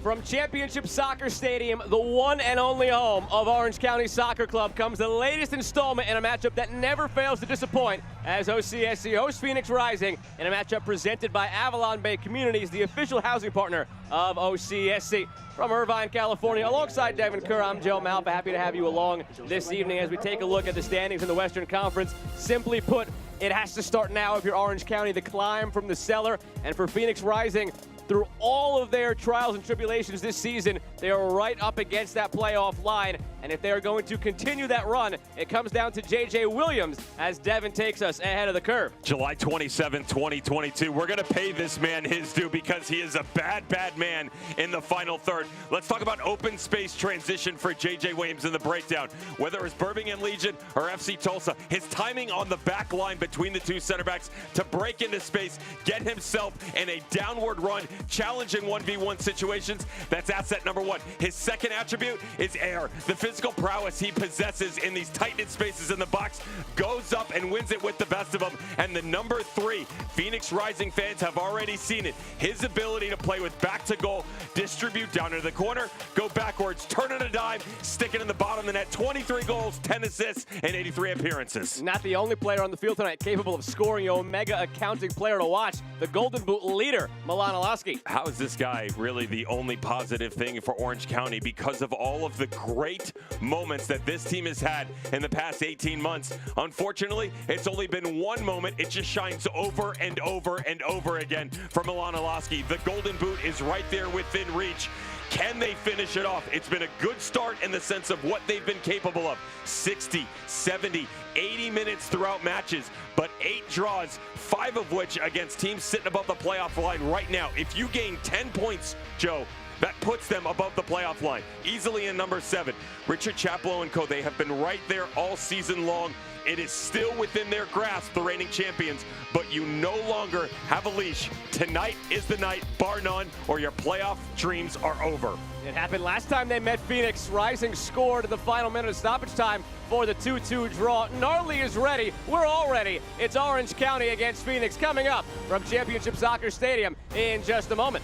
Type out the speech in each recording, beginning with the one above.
From Championship Soccer Stadium, the one and only home of Orange County Soccer Club, comes the latest installment in a matchup that never fails to disappoint as OCSC hosts Phoenix Rising in a matchup presented by Avalon Bay Communities, the official housing partner of OCSC. From Irvine, California, alongside Devin Kerr, I'm Joe Malfa. Happy to have you along this evening as we take a look at the standings in the Western Conference. Simply put, it has to start now if you're Orange County. The climb from the cellar, and for Phoenix Rising, through all of their trials and tribulations this season, they are right up against that playoff line. And if they are going to continue that run, it comes down to J.J. Williams as Devin takes us ahead of the curve. July 27, 2022. We're going to pay this man his due because he is a bad, bad man in the final third. Let's talk about open space transition for J.J. Williams in the breakdown. Whether it's Birmingham Legion or FC Tulsa, his timing on the back line between the two center backs to break into space, get himself in a downward run, challenging 1v1 situations, that's asset number one. His second attribute is air. The physical prowess he possesses in these tight-knit spaces in the box goes up and wins it with the best of them. And the number three, Phoenix Rising fans have already seen it. His ability to play with back to goal, distribute down into the corner, go backwards, turn it a dime, stick it in the bottom of the net. 23 goals, 10 assists, and 83 appearances. Not the only player on the field tonight capable of scoring, the Omega accounting player to watch, the Golden Boot leader, Milan Olaski. How is this guy really the only positive thing for Orange County because of all of the great moments that this team has had in the past 18 months? Unfortunately, it's only been one moment. It just shines over and over and over again for Milan Olaski. The Golden Boot is right there within reach. Can they finish it off? It's been a good start in the sense of what they've been capable of. 60, 70, 80 minutes throughout matches, but 8 draws, 5 of which against teams sitting above the playoff line right now. If you gain 10 points, Joe, that puts them above the playoff line, easily in number 7. Richard Chaplow and co, they have been right there all season long. It is still within their grasp, the reigning champions, but you no longer have a leash. Tonight is the night, bar none, or your playoff dreams are over. It happened last time they met Phoenix. Rising scored in the final minute of stoppage time for the 2-2 draw. Gnarly is ready. We're all ready. It's Orange County against Phoenix coming up from Championship Soccer Stadium in just a moment.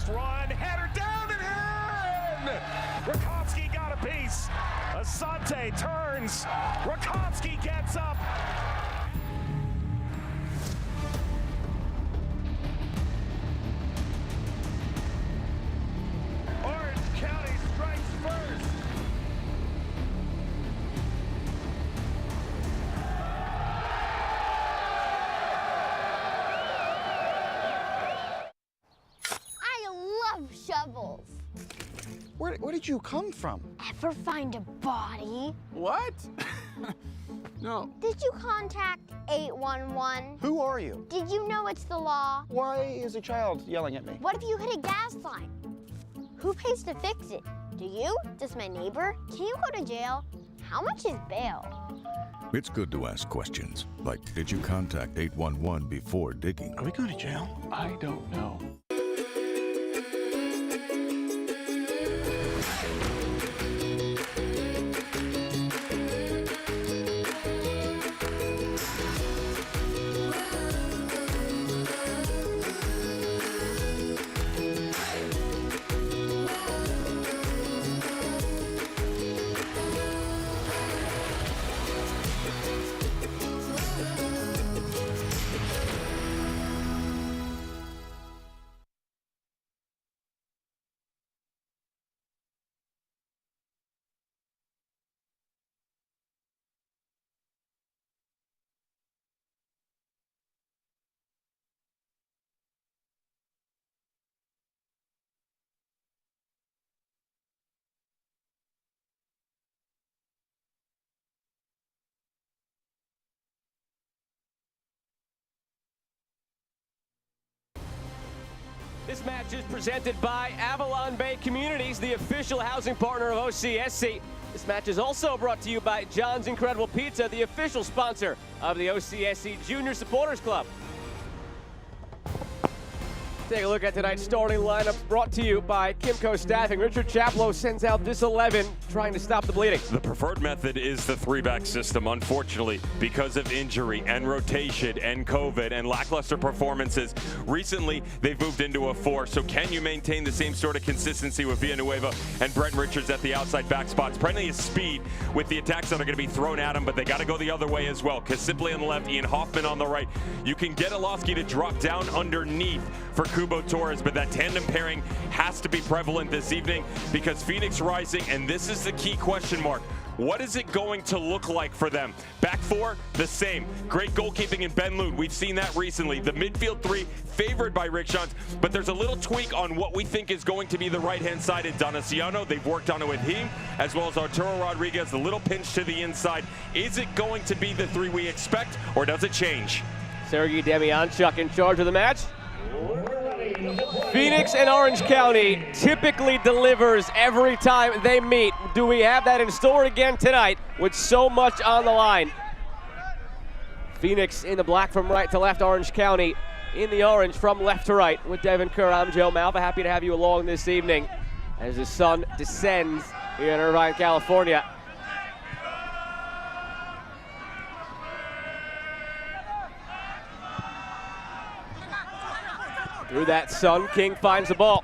Run, header down and in! Rakowski got a piece. Asante turns. Rakowski gets up. Orange County strikes first. Shovels. Where did you come from? Ever find a body? What? No. Did you contact 811? Who are you? Did you know it's the law? Why is a child yelling at me? What if you hit a gas line? Who pays to fix it? Do you? Does my neighbor? Can you go to jail? How much is bail? It's good to ask questions, like, did you contact 811 before digging? Are we going to jail? I don't know. This match is presented by Avalon Bay Communities, the official housing partner of OCSC. This match is also brought to you by John's Incredible Pizza, the official sponsor of the OCSC Junior Supporters Club. Take a look at tonight's starting lineup brought to you by Kimco Staffing. Richard Chaplow sends out this 11, trying to stop the bleeding. The preferred method is the 3-back system. Unfortunately, because of injury and rotation and COVID and lackluster performances, recently they've moved into a 4. So can you maintain the same sort of consistency with Villanueva and Brent Richards at the outside back spots? Plenty of speed with the attacks that are going to be thrown at him, but they got to go the other way as well. Simply on the left, Ian Hoffman on the right. You can get Olofsky to drop down underneath for Kubo Torres, but that tandem pairing has to be prevalent this evening because Phoenix Rising, and this is the key question mark, what is it going to look like for them? Back 4, the same. Great goalkeeping in Ben Loon. We've seen that recently. The midfield 3 favored by Rick Shantz, but there's a little tweak on what we think is going to be the right-hand side in Donaciano. They've worked on it with him, as well as Arturo Rodriguez, the little pinch to the inside. Is it going to be the 3 we expect, or does it change? Sergei Demianchuk in charge of the match. Phoenix and Orange County typically delivers every time they meet. Do we have that in store again tonight with so much on the line? Phoenix in the black from right to left, Orange County in the orange from left to right. With Devin Kerr, I'm Joe Malva. Happy to have you along this evening as the sun descends here in Irvine, California. Through that sun, King finds the ball.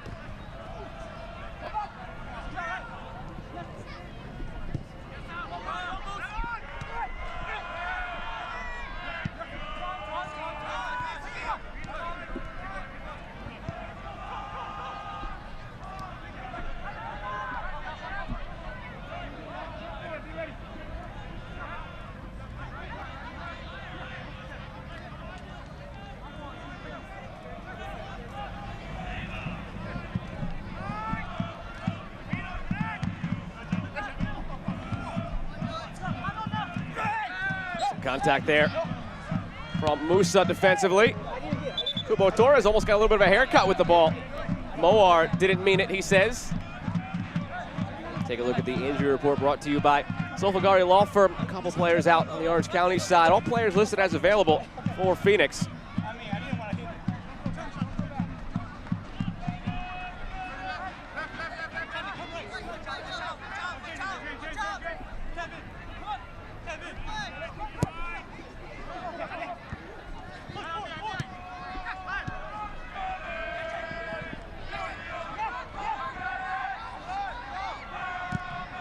Contact there from Musa defensively. Kubo Torres almost got a little bit of a haircut with the ball. Moar didn't mean it, he says. Take a look at the injury report brought to you by Solfagari Law Firm. A couple players out on the Orange County side. All players listed as available for Phoenix.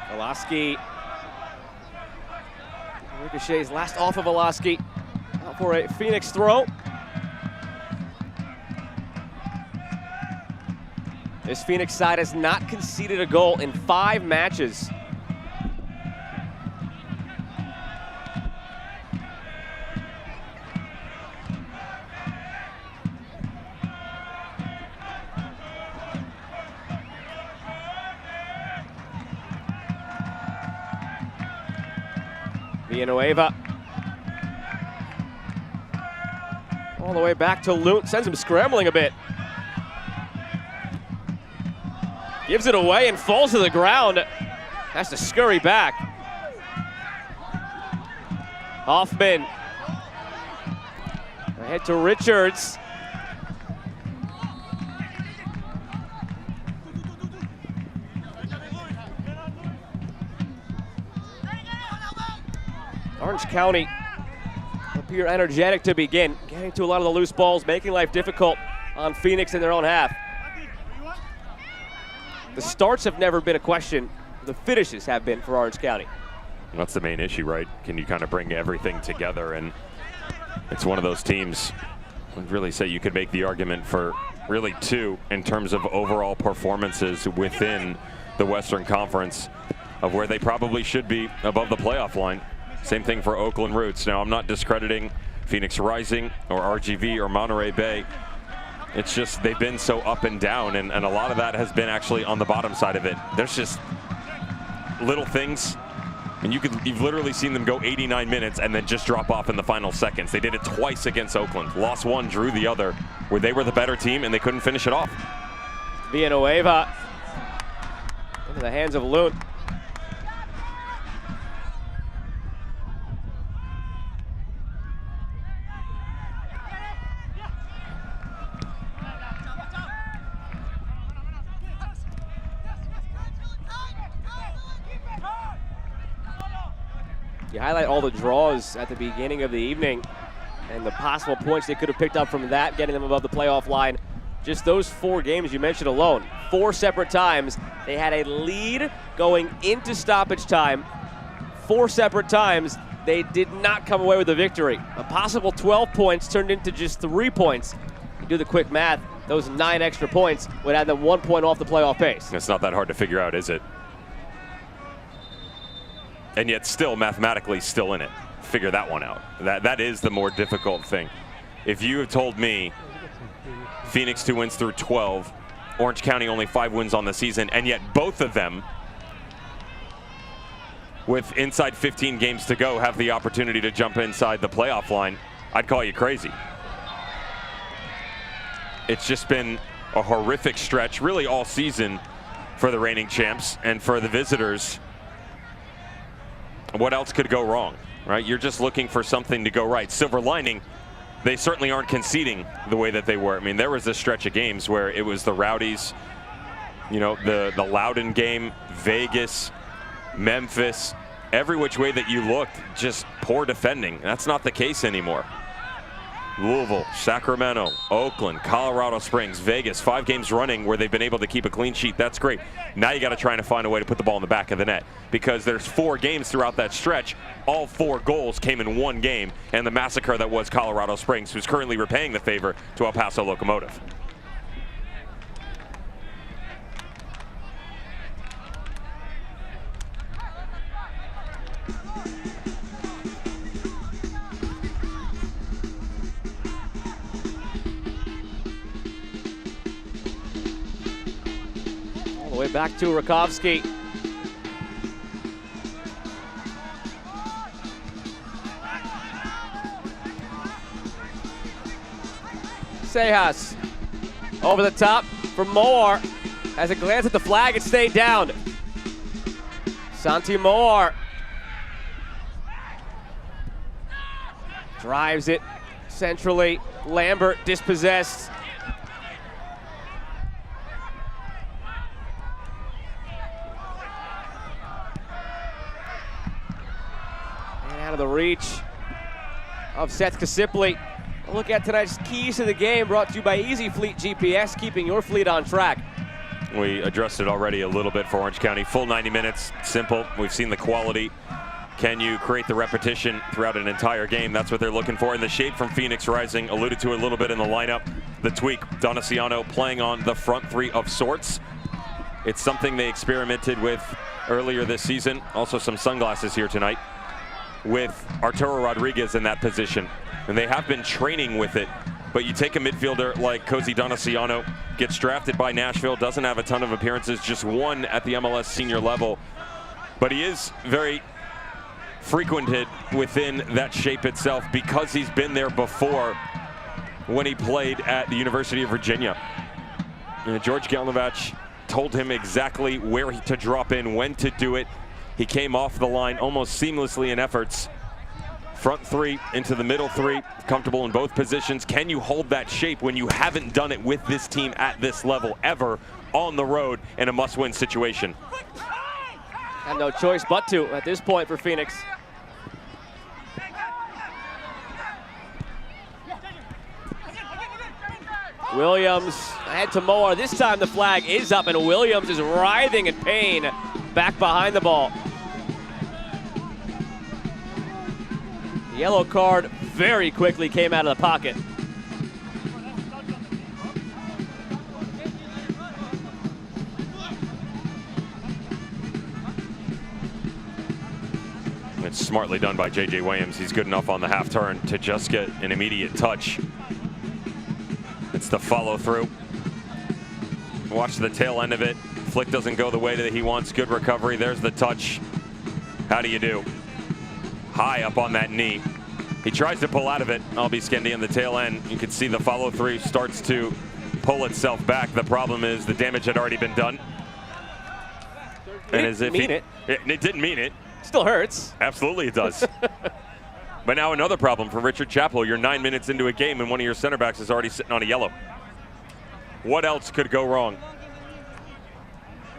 Velasquez. Ricochet's last off of Velasquez. Out for a Phoenix throw. This Phoenix side has not conceded a goal in 5 matches. Villanueva. All the way back to Loon, sends him scrambling a bit. Gives it away and falls to the ground. Has to scurry back. Hoffman. Ahead to Richards. Orange County appear energetic to begin, getting to a lot of the loose balls, making life difficult on Phoenix in their own half. The starts have never been a question. The finishes have been for Orange County. That's the main issue, right? Can you kind of bring everything together? And it's one of those teams, I'd really say you could make the argument for really 2 in terms of overall performances within the Western Conference of where they probably should be above the playoff line. Same thing for Oakland Roots. Now, I'm not discrediting Phoenix Rising or RGV or Monterey Bay. It's just they've been so up and down, and a lot of that has been actually on the bottom side of it. There's just little things, and you've literally seen them go 89 minutes and then just drop off in the final seconds. They did it twice against Oakland. Lost one, drew the other, where they were the better team and they couldn't finish it off. Villanueva into the hands of Loon. You highlight all the draws at the beginning of the evening and the possible points they could have picked up from that, getting them above the playoff line. Just those 4 games you mentioned alone, 4 separate times they had a lead going into stoppage time. 4 separate times they did not come away with a victory. A possible 12 points turned into just 3 points. You do the quick math, those 9 extra points would add them 1 point off the playoff pace. It's not that hard to figure out, is it? And yet still mathematically still in it. Figure that one out. That is the more difficult thing. If you have told me Phoenix 2 wins through 12, Orange County only 5 wins on the season, and yet both of them, with inside 15 games to go, have the opportunity to jump inside the playoff line, I'd call you crazy. It's just been a horrific stretch, really all season for the reigning champs and for the visitors. What else could go wrong, right? You're just looking for something to go right. Silver lining, they certainly aren't conceding the way that they were. I mean, there was a stretch of games where it was the Rowdies, you know, the Loudon game, Vegas, Memphis, every which way that you looked, just poor defending. That's not the case anymore. Louisville, Sacramento, Oakland, Colorado Springs, Vegas, 5 games running where they've been able to keep a clean sheet. That's great. Now you got to try and find a way to put the ball in the back of the net, because there's 4 games throughout that stretch. All 4 goals came in 1 game, and the massacre that was Colorado Springs, who's currently repaying the favor to El Paso Locomotive. All the way back to Rakovsky. Sejas over the top for Moar. As a glance at the flag, it stayed down. Santi Moar drives it centrally. Lambert dispossessed. And out of the reach of Seth Kasipli. A look at tonight's keys to the game, brought to you by Easy Fleet GPS, keeping your fleet on track. We addressed it already a little bit for Orange County. Full 90 minutes, simple. We've seen the quality. Can you create the repetition throughout an entire game? That's what they're looking for. And the shape from Phoenix Rising, alluded to a little bit in the lineup. The tweak, Donaciano playing on the front 3 of sorts. It's something they experimented with earlier this season. Also some sunglasses here tonight with Arturo Rodriguez in that position. And they have been training with it. But you take a midfielder like Cozy Donaciano, gets drafted by Nashville, doesn't have a ton of appearances, just 1 at the MLS senior level. But he is very frequented within that shape itself because he's been there before when he played at the University of Virginia. And George Galnavach told him exactly where to drop in, when to do it. He came off the line almost seamlessly in efforts. Front 3 into the middle 3, comfortable in both positions. Can you hold that shape when you haven't done it with this team at this level ever on the road in a must-win situation? And no choice but to at this point for Phoenix. Williams ahead to Moore. This time the flag is up and Williams is writhing in pain back behind the ball. The yellow card very quickly came out of the pocket. It's smartly done by J.J. Williams. He's good enough on the half turn to just get an immediate touch. It's the follow through. Watch the tail end of it. Flick doesn't go the way that he wants. Good recovery. There's the touch. How do you do? High up on that knee. He tries to pull out of it. Albie Skendi on the tail end. You can see the follow through starts to pull itself back. The problem is the damage had already been done. And as if it didn't mean it. Still hurts. Absolutely it does. But now another problem for Richard Chappell. You're 9 minutes into a game and one of your center backs is already sitting on a yellow. What else could go wrong?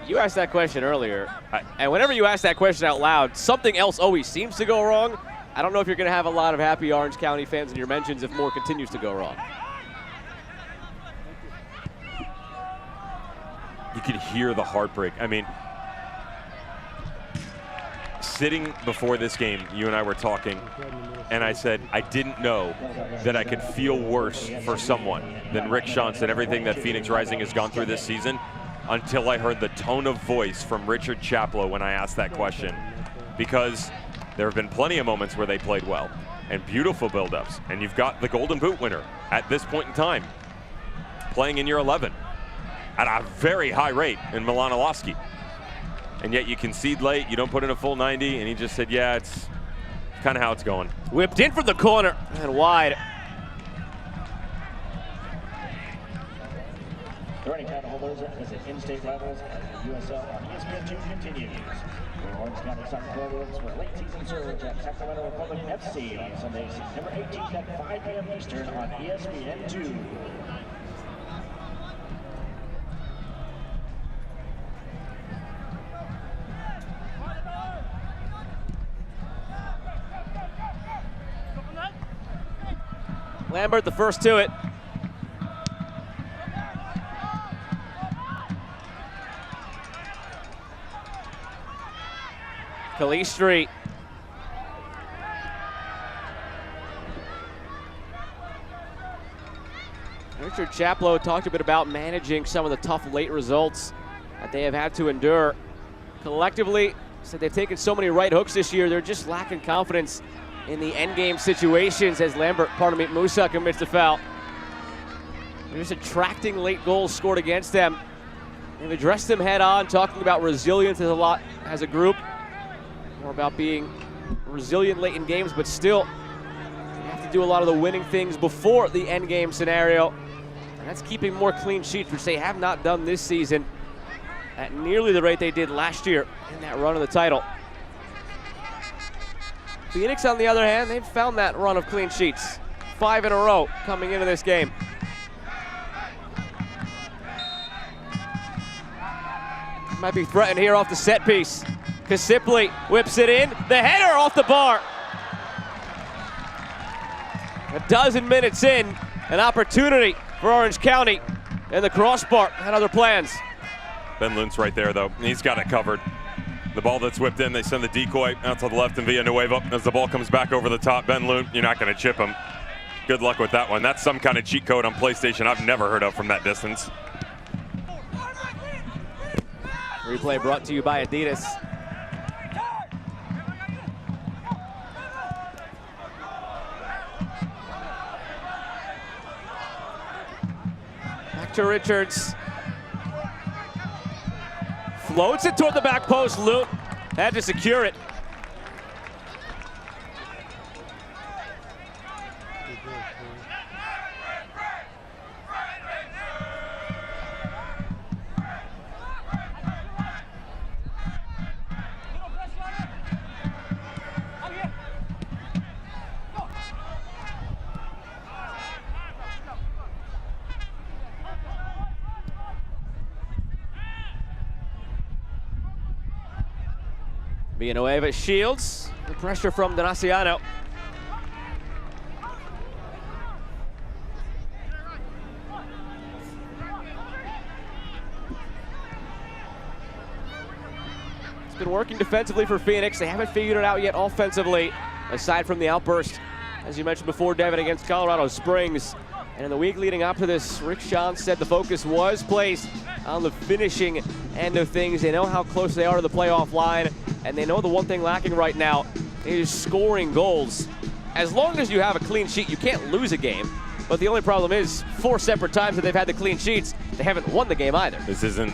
You asked that question earlier, and whenever you ask that question out loud, something else always seems to go wrong. I don't know if you're going to have a lot of happy Orange County fans in your mentions if more continues to go wrong. You could hear the heartbreak. I mean, sitting before this game, you and I were talking, and I said, I didn't know that I could feel worse for someone than Rick Shantz and everything that Phoenix Rising has gone through this season until I heard the tone of voice from Richard Chaplow when I asked that question. Because there have been plenty of moments where they played well and beautiful buildups, and you've got the Golden Boot winner at this point in time playing in year 11 at a very high rate in Milan Oloski. And yet you concede late, you don't put in a full 90, and he just said, yeah, it's kind of how it's going. Whipped in from the corner and wide. The running title holders as the in-state levels at the USL on ESPN2 continues. For Orange County Soccer Club for late season surge at Sacramento Republic FC on Sunday, September 18th at 5 p.m. Eastern on ESPN2. Lambert, the first to it. Calistri. Richard Chaplow talked a bit about managing some of the tough late results that they have had to endure. Collectively, said they've taken so many right hooks this year, they're just lacking confidence in the endgame situations as Musa commits the foul. They're just attracting late goals scored against them. They've addressed them head on, talking about resilience as a group. More about being resilient late in games, but still, you have to do a lot of the winning things before the end game scenario. And that's keeping more clean sheets, which they have not done this season at nearly the rate they did last year in that run of the title. Phoenix, on the other hand, they've found that run of clean sheets. 5 in a row coming into this game. Might be threatened here off the set piece. Kasipli whips it in. The header off the bar. A dozen minutes in, an opportunity for Orange County, and the crossbar had other plans. Ben Luntz right there, though. He's got it covered. The ball that's whipped in, they send the decoy out to the left and Villanueva. As the ball comes back over the top, Ben Luntz, you're not going to chip him. Good luck with that one. That's some kind of cheat code on PlayStation I've never heard of from that distance. Replay brought to you by Adidas. Back to Richards. Floats it toward the back post. Loot had to secure it. Villanueva shields the pressure from Donaciano. It's been working defensively for Phoenix. They haven't figured it out yet offensively, aside from the outburst, as you mentioned before, Devin, against Colorado Springs. And in the week leading up to this, Rick Shantz said the focus was placed on the finishing end of things. They know how close they are to the playoff line, and they know the one thing lacking right now is scoring goals. As long as you have a clean sheet, you can't lose a game. But the only problem is 4 separate times that they've had the clean sheets, they haven't won the game either. This isn't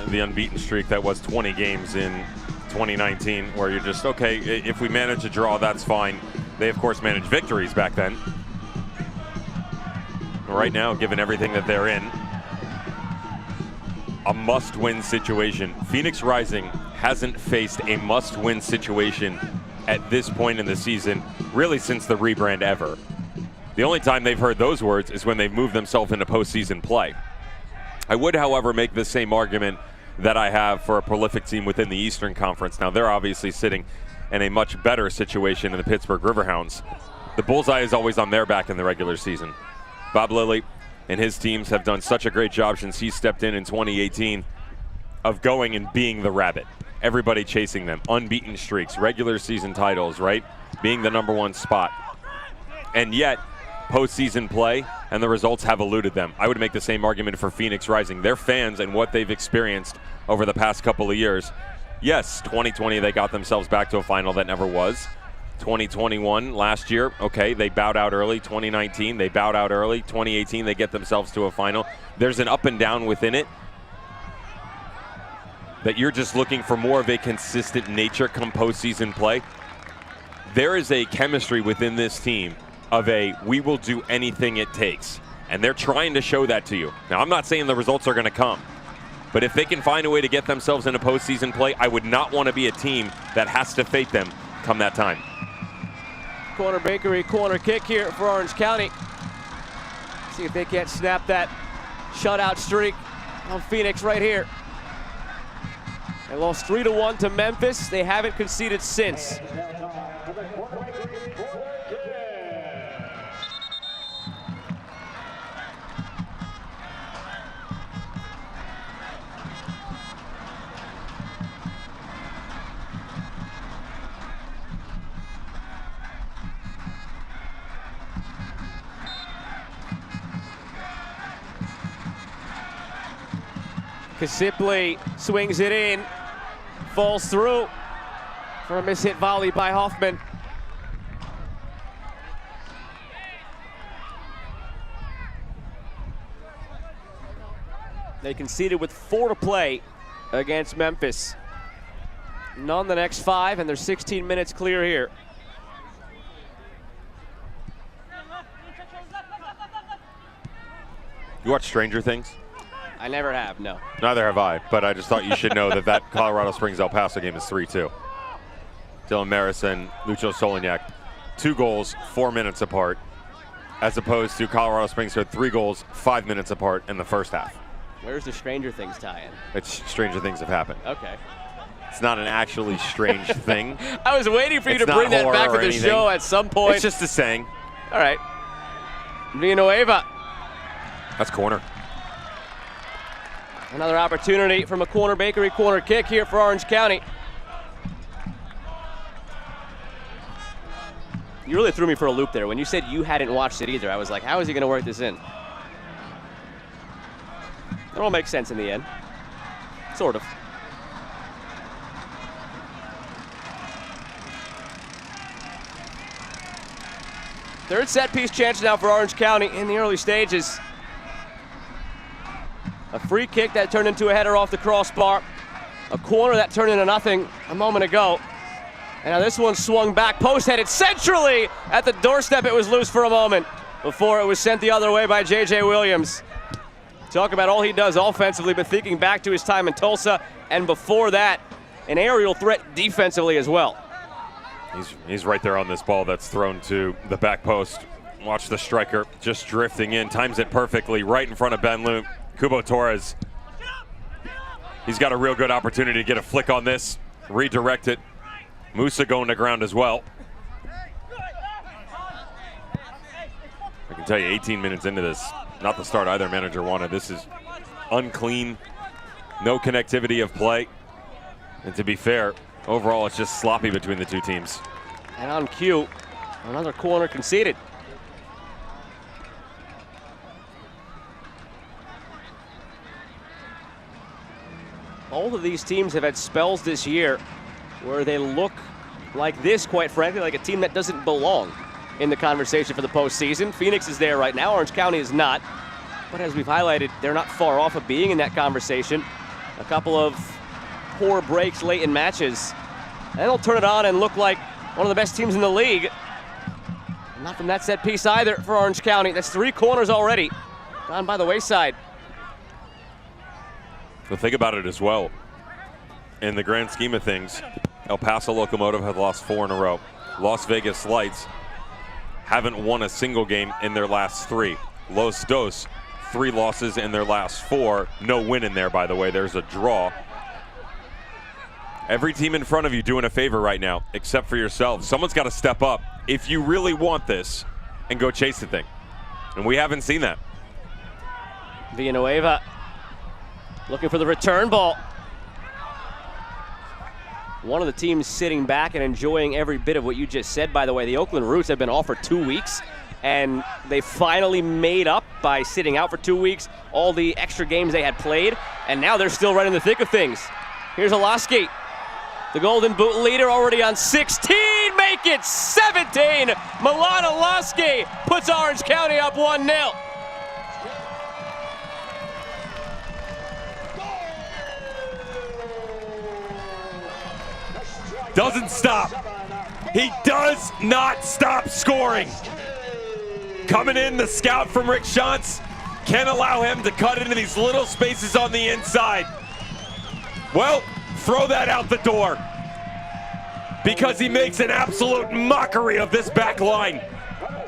the unbeaten streak that was 20 games in 2019, where you're just, okay, if we manage a draw, that's fine. They, of course, managed victories back then. Right now, given everything that they're in, a must-win situation. Phoenix Rising hasn't faced a must-win situation at this point in the season, really since the rebrand ever. The only time they've heard those words is when they've moved themselves into postseason play. I would, however, make the same argument that I have for a prolific team within the Eastern Conference. Now, they're obviously sitting in a much better situation in the Pittsburgh Riverhounds. The bullseye is always on their back in the regular season. Bob Lilly and his teams have done such a great job since he stepped in 2018 of going and being the rabbit. Everybody chasing them, unbeaten streaks, regular season titles, right? Being the #1 spot. And yet, postseason play and the results have eluded them. I would make the same argument for Phoenix Rising. Their fans and what they've experienced over the past couple of years. Yes, 2020 they got themselves back to a final that never was. 2021 last year, okay, they bowed out early. 2019 they bowed out early. 2018 they get themselves to a final. There's an up and down within it that you're just looking for more of a consistent nature come postseason play. There is a chemistry within this team of a we will do anything it takes, and they're trying to show that to you. Now, I'm not saying the results are going to come, but if they can find a way to get themselves into postseason play, I would not want to be a team that has to fate them come that time. Corner Bakery corner kick here for Orange County. See if they can't snap that shutout streak on Phoenix right here. They lost 3-1 to Memphis. They haven't conceded since. Kasipli swings it in, falls through for a mishit volley by Hoffman. They conceded with 4 to play against Memphis. None the next 5, and they're 16 minutes clear here. You watch Stranger Things? I never have, no. Neither have I, but I just thought you should know that Colorado Springs-El Paso game is 3-2. Dylan Maris and Lucho Solignac, 2 goals, 4 minutes apart, as opposed to Colorado Springs who had 3 goals, 5 minutes apart in the first half. Where's the Stranger Things tie-in? It's stranger things have happened. Okay. It's not an actually strange thing. I was waiting for you to bring that back to the show at some point. It's just a saying. All right. Villanueva. That's corner. Another opportunity from a Corner Bakery corner kick here for Orange County. You really threw me for a loop there. When you said you hadn't watched it either, I was like, how is he going to work this in? It all makes sense in the end. Sort of. Third set piece chance now for Orange County in the early stages. A free kick that turned into a header off the crossbar. A corner that turned into nothing a moment ago. And now this one swung back, post-headed centrally. At the doorstep, it was loose for a moment before it was sent the other way by J.J. Williams. Talk about all he does offensively, but thinking back to his time in Tulsa, and before that, an aerial threat defensively as well. He's right there on this ball that's thrown to the back post. Watch the striker just drifting in, times it perfectly right in front of Ben Loom. Kubo Torres, he's got a real good opportunity to get a flick on this, redirect it. Musa going to ground as well. I can tell you 18 minutes into this, not the start either manager wanted. This is unclean, no connectivity of play. And to be fair, overall it's just sloppy between the two teams. And on cue, another corner conceded. All of these teams have had spells this year where they look like this, quite frankly, like a team that doesn't belong in the conversation for the postseason. Phoenix is there right now, Orange County is not. But as we've highlighted, they're not far off of being in that conversation. A couple of poor breaks late in matches, and they'll turn it on and look like one of the best teams in the league. Not from that set piece either for Orange County. That's 3 corners already gone by the wayside. Well, think about it as well. In the grand scheme of things, El Paso Locomotive have lost 4 in a row. Las Vegas Lights haven't won a single game in their last 3. Los Dos, 3 losses in their last 4. No win in there, by the way. There's a draw. Every team in front of you doing a favor right now, except for yourselves. Someone's got to step up if you really want this and go chase the thing. And we haven't seen that. Villanueva looking for the return ball. One of the teams sitting back and enjoying every bit of what you just said, by the way. The Oakland Roots have been off for 2 weeks, and they finally made up by sitting out for 2 weeks, all the extra games they had played, and now they're still right in the thick of things. Here's Olaski, the Golden Boot leader, already on 16, make it 17. Milan Olaski puts Orange County up 1-0. Doesn't stop. He does not stop scoring. Coming in, the scout from Rick Shantz can't allow him to cut into these little spaces on the inside. Well, throw that out the door, because he makes an absolute mockery of this back line.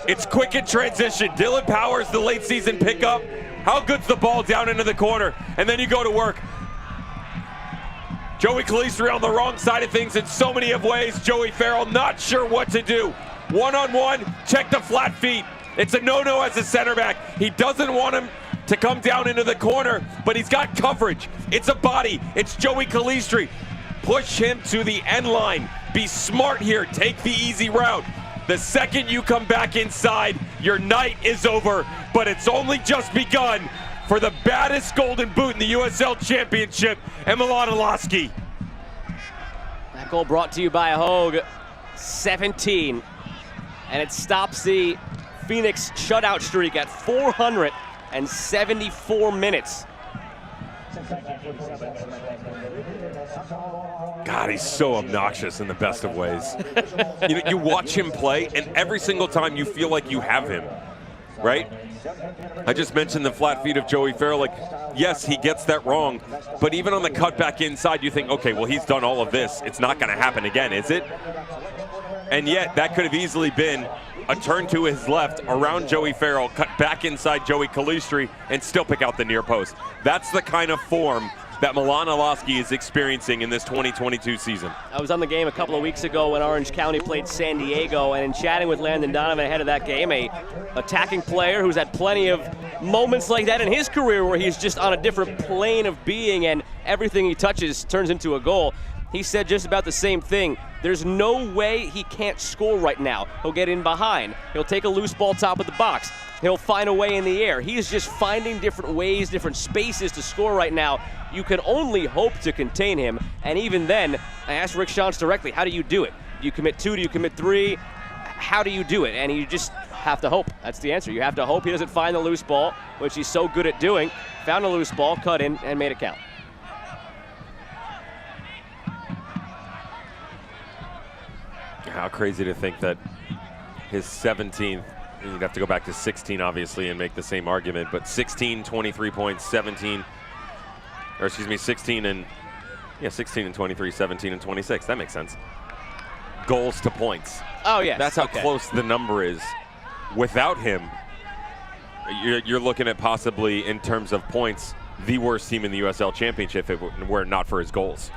It's quick in transition. Dylan Powers, the late season pickup. How good's the ball down into the corner? And then you go to work. Joey Calistri on the wrong side of things in so many of ways. Joey Farrell not sure what to do. One-on-one, check the flat feet. It's a no-no as a center back. He doesn't want him to come down into the corner, but he's got coverage. It's a body. It's Joey Calistri. Push him to the end line. Be smart here. Take the easy route. The second you come back inside, your night is over, but it's only just begun for the baddest Golden Boot in the USL Championship, and Milan Olaski. That goal brought to you by Hogue, 17. And it stops the Phoenix shutout streak at 474 minutes. God, he's so obnoxious in the best of ways. You watch him play, and every single time you feel like you have him, right? I just mentioned the flat feet of Joey Farrell. Like, yes, he gets that wrong, but even on the cutback inside, you think, okay, well, he's done all of this. It's not going to happen again, is it? And yet, that could have easily been a turn to his left around Joey Farrell, cut back inside Joey Calistri, and still pick out the near post. That's the kind of form that Milan Olaski is experiencing in this 2022 season. I was on the game a couple of weeks ago when Orange County played San Diego, and in chatting with Landon Donovan ahead of that game, a attacking player who's had plenty of moments like that in his career where he's just on a different plane of being and everything he touches turns into a goal. He said just about the same thing. There's no way he can't score right now. He'll get in behind. He'll take a loose ball top of the box. He'll find a way in the air. He is just finding different ways, different spaces to score right now. You can only hope to contain him. And even then, I asked Rick Shantz directly, how do you do it? Do you commit 2? Do you commit 3? How do you do it? And you just have to hope. That's the answer. You have to hope he doesn't find the loose ball, which he's so good at doing. Found a loose ball, cut in, and made it count. How crazy to think that his 17th, you'd have to go back to 16 obviously and make the same argument, but 16, 23 points, 16 and 23, 17 and 26. That makes sense. Goals to points. Oh, yes. That's how close the number is. Without him, you're looking at possibly, in terms of points, the worst team in the USL Championship if it were not for his goals.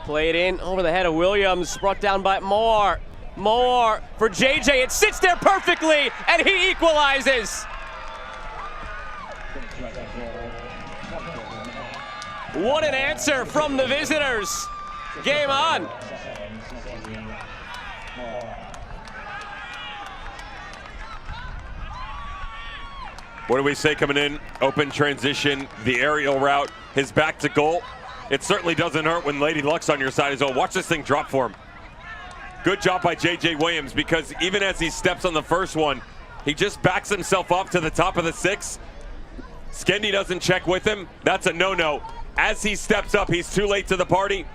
Played in over the head of Williams, brought down by Moore. Moore for JJ, it sits there perfectly, and he equalizes. What an answer from the visitors. Game on. What do we say coming in? Open transition, the aerial route, his back to goal. It certainly doesn't hurt when Lady Luck's on your side as well. Watch this thing drop for him. Good job by J.J. Williams, because even as he steps on the first one, he just backs himself up to the top of the 6. Skendi doesn't check with him. That's a no-no. As he steps up, he's too late to the party.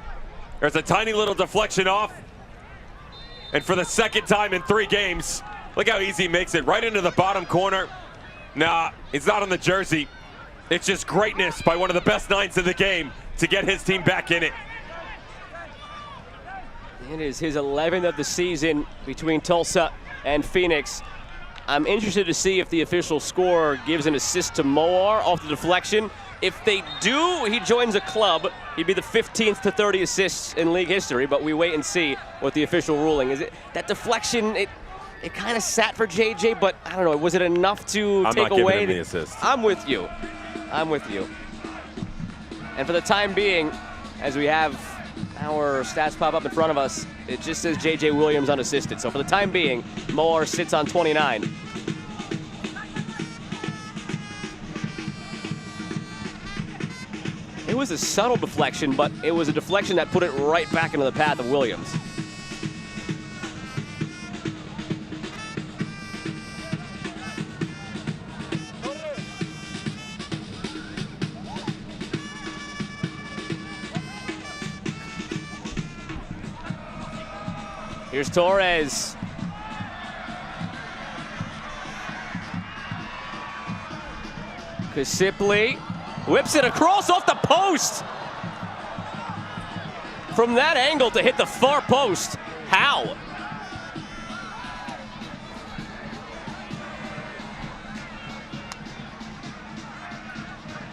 There's a tiny little deflection off. And for the second time in 3 games, look how easy he makes it. Right into the bottom corner. Nah, it's not on the jersey. It's just greatness by one of the best 9s of the game to get his team back in it. It is his 11th of the season between Tulsa and Phoenix. I'm interested to see if the official score gives an assist to Moar off the deflection. If they do, he joins a club. He'd be the 15th to 30 assists in league history, but we wait and see what the official ruling is. That deflection, it kind of sat for JJ, but I don't know, was it enough to take away? I'm not giving him the assist. I'm with you. I'm with you. And for the time being, as we have our stats pop up in front of us, it just says JJ Williams unassisted. So for the time being, Moar sits on 29. It was a subtle deflection, but it was a deflection that put it right back into the path of Williams. Here's Torres. Kasipli whips it across off the post. From that angle to hit the far post. How?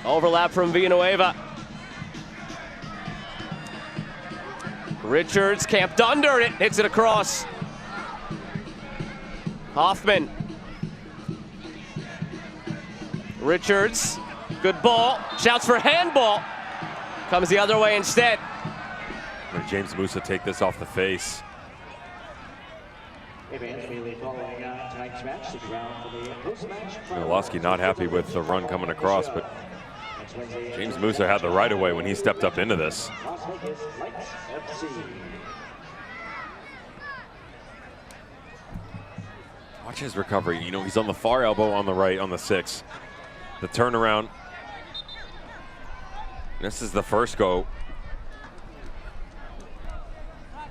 Overlap from Villanueva. Richards camped under it, hits it across. Hoffman. Richards, good ball, shouts for handball. Comes the other way instead. James Musa take this off the face. Milosky not happy with the run coming across, but James Musa had the right of way when he stepped up into this. Watch his recovery. You know, he's on the far elbow on the right on the 6. The turnaround. This is the first go.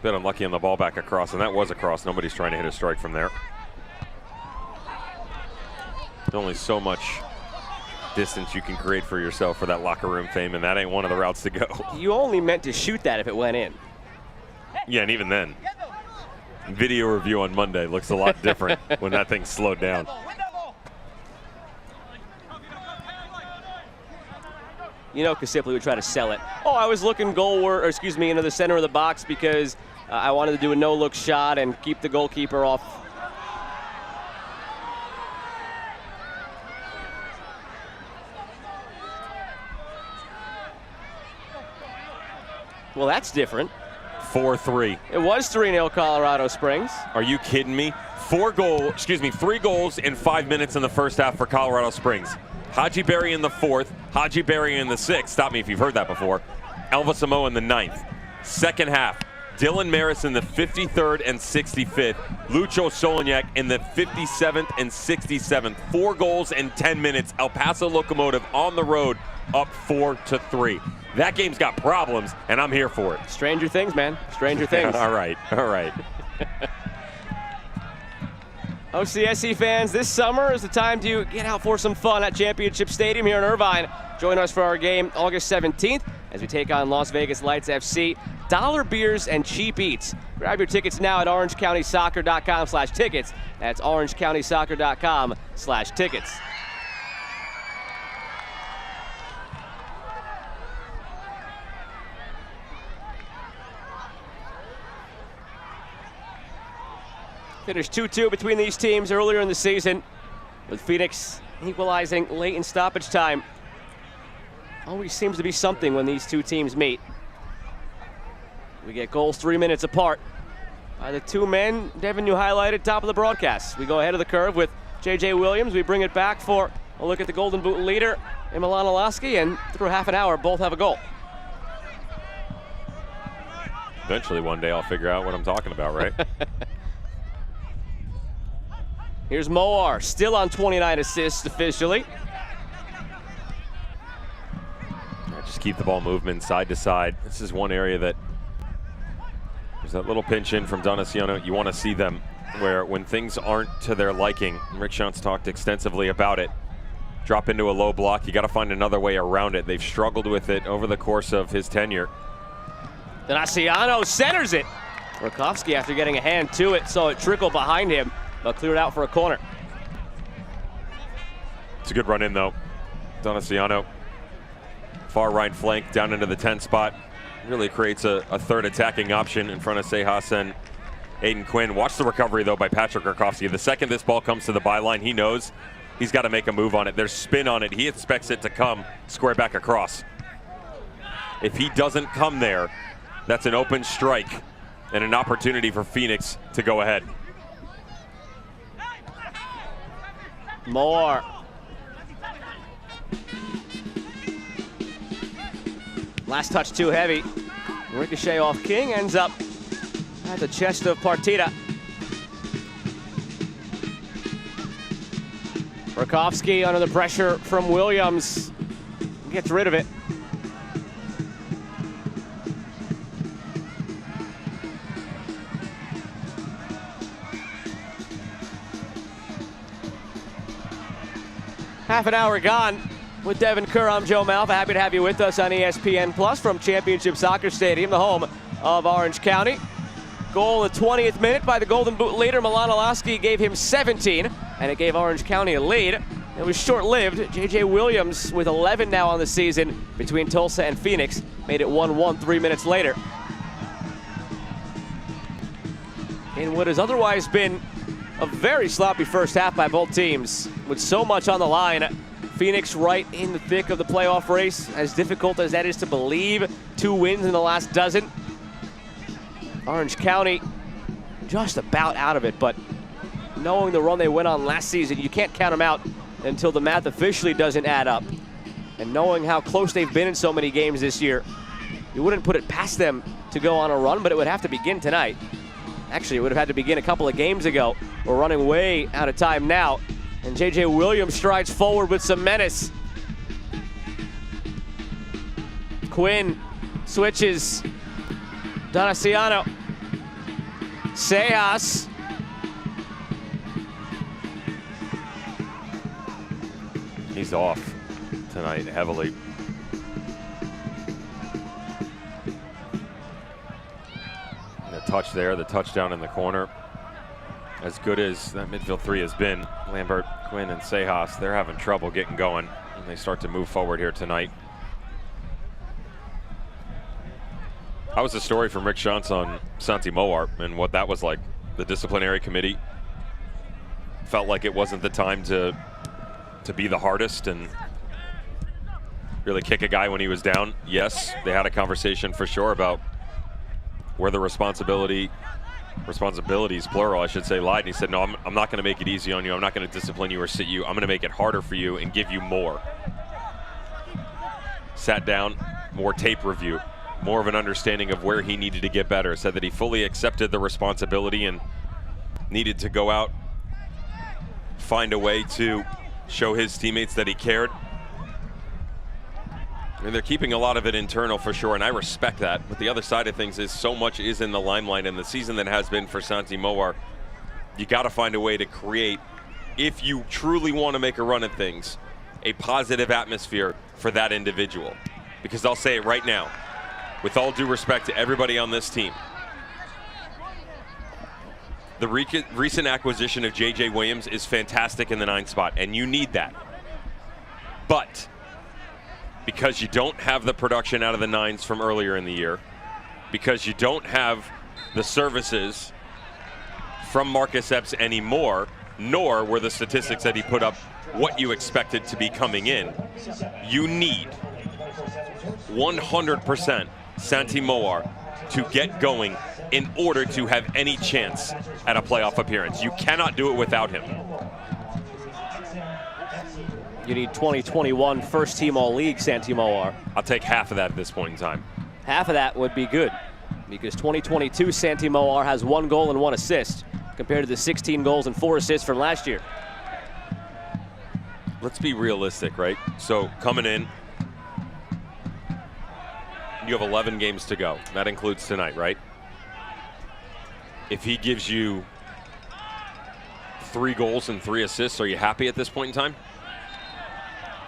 Bit unlucky on the ball back across, and that was across. Nobody's trying to hit a strike from there. There's only so much distance you can create for yourself for that locker room fame, and that ain't one of the routes to go. You only meant to shoot that if it went in. Yeah, and even then, video review on Monday looks a lot different when that thing's slowed down. You know, Kasipli would try to sell it. Oh, I was looking goalward, or excuse me, into the center of the box because I wanted to do a no-look shot and keep the goalkeeper off. Well, that's different. 4-3. It was 3-0 Colorado Springs. Are you kidding me? 3 goals in 5 minutes in the first half for Colorado Springs. Haji Berry in the 4th, Haji Berry in the 6th. Stop me if you've heard that before. Elvis Samoa in the 9th. Second half, Dylan Maris in the 53rd and 65th. Lucho Solignac in the 57th and 67th. 4 goals in 10 minutes. El Paso Locomotive on the road, up 4-3. That game's got problems, and I'm here for it. Stranger things, man. Stranger things. All right, all right. OCSC fans, this summer is the time to get out for some fun at Championship Stadium here in Irvine. Join us for our game August 17th as we take on Las Vegas Lights FC. Dollar beers and cheap eats. Grab your tickets now at orangecountysoccer.com/tickets. That's orangecountysoccer.com/tickets. Finished 2-2 between these teams earlier in the season, with Phoenix equalizing late in stoppage time. Always seems to be something when these two teams meet. We get goals 3 minutes apart by the two men, Devin, you highlighted top of the broadcast. We go ahead of the curve with JJ Williams. We bring it back for a look at the Golden Boot leader, Milan Olaski, and through half an hour, both have a goal. Eventually one day I'll figure out what I'm talking about, right? Here's Moar, still on 29 assists officially. Just keep the ball movement side to side. This is one area that there's that little pinch in from Donaciano. You want to see them where when things aren't to their liking, Rick Schantz talked extensively about it. Drop into a low block, you got to find another way around it. They've struggled with it over the course of his tenure. Donaciano centers it. Rakowski, after getting a hand to it, saw it trickle behind him, but cleared out for a corner. It's a good run in, though. Donaciano, far right flank, down into the 10 spot. Really creates a third attacking option in front of Sejas and Aiden Quinn. Watch the recovery, though, by Patrick Rakowski. The second this ball comes to the byline, he knows he's got to make a move on it. There's spin on it. He expects it to come square back across. If he doesn't come there, that's an open strike and an opportunity for Phoenix to go ahead. Moore. Last touch too heavy. Ricochet off King, ends up at the chest of Partita. Rakowski under the pressure from Williams. Gets rid of it. Half an hour gone. With Devin Kerr, I'm Joe Malfa. Happy to have you with us on ESPN Plus from Championship Soccer Stadium, the home of Orange County. Goal in the 20th minute by the Golden Boot leader, Milan Olaski, gave him 17, and it gave Orange County a lead. It was short-lived. J.J. Williams, with 11 now on the season between Tulsa and Phoenix, made it 1-1 3 minutes later. In what has otherwise been a very sloppy first half by both teams, with so much on the line. Phoenix right in the thick of the playoff race, as difficult as that is to believe. 2 wins in the last dozen. Orange County just about out of it, but knowing the run they went on last season, you can't count them out until the math officially doesn't add up. And knowing how close they've been in so many games this year, you wouldn't put it past them to go on a run, but it would have to begin tonight. Actually, it would have had to begin a couple of games ago. We're running way out of time now. And J.J. Williams strides forward with some menace. Quinn switches. Donaciano. Sejas. He's off tonight heavily. The touch there, the touchdown in the corner. As good as that midfield three has been, Lambert, Quinn, and Sejas, they're having trouble getting going, and they start to move forward here tonight. How was the story from Rick Shantz on Santi Moar and what that was like? The disciplinary committee felt like it wasn't the time to be the hardest and really kick a guy when he was down. Yes, they had a conversation for sure about where the responsibilities, plural, I should say, lied. And he said, no, I'm not going to make it easy on you. I'm not going to discipline you or sit you. I'm going to make it harder for you and give you more. Sat down, more tape review, more of an understanding of where he needed to get better. Said that he fully accepted the responsibility and needed to go out, find a way to show his teammates that he cared. And they're keeping a lot of it internal for sure, and I respect that. But the other side of things is so much is in the limelight, and the season that has been for Santi Moar, you got to find a way to create, if you truly want to make a run at things, a positive atmosphere for that individual. Because I'll say it right now, with all due respect to everybody on this team, the recent acquisition of J.J. Williams is fantastic in the 9 spot, and you need that. But because you don't have the production out of the 9s from earlier in the year, because you don't have the services from Marcus Epps anymore, nor were the statistics that he put up what you expected to be coming in, you need 100% Santi Moar to get going in order to have any chance at a playoff appearance. You cannot do it without him. You need 2021 first team all-league Santi Moar. I'll take half of that at this point in time. Half of that would be good, because 2022 Santi Moar has 1 goal and 1 assist compared to the 16 goals and 4 assists from last year. Let's be realistic, right? So coming in, you have 11 games to go. That includes tonight, right? If he gives you 3 goals and 3 assists, are you happy at this point in time?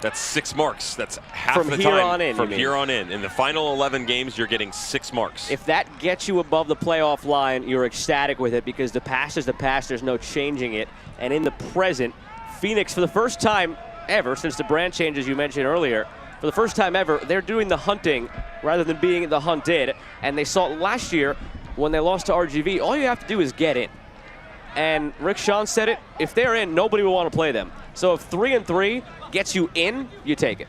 That's 6 marks. That's half from the here time. on in, From here on in. In the final 11 games, you're getting 6 marks. If that gets you above the playoff line, you're ecstatic with it, because the past is the past. There's no changing it. And in the present, Phoenix, for the first time ever since the brand changes you mentioned earlier. For the first time ever, they're doing the hunting rather than being the hunted. And they saw it last year when they lost to RGV. All you have to do is get in. And Rick Sean said it, if they're in, nobody will want to play them. So if 3-3 gets you in, you take it.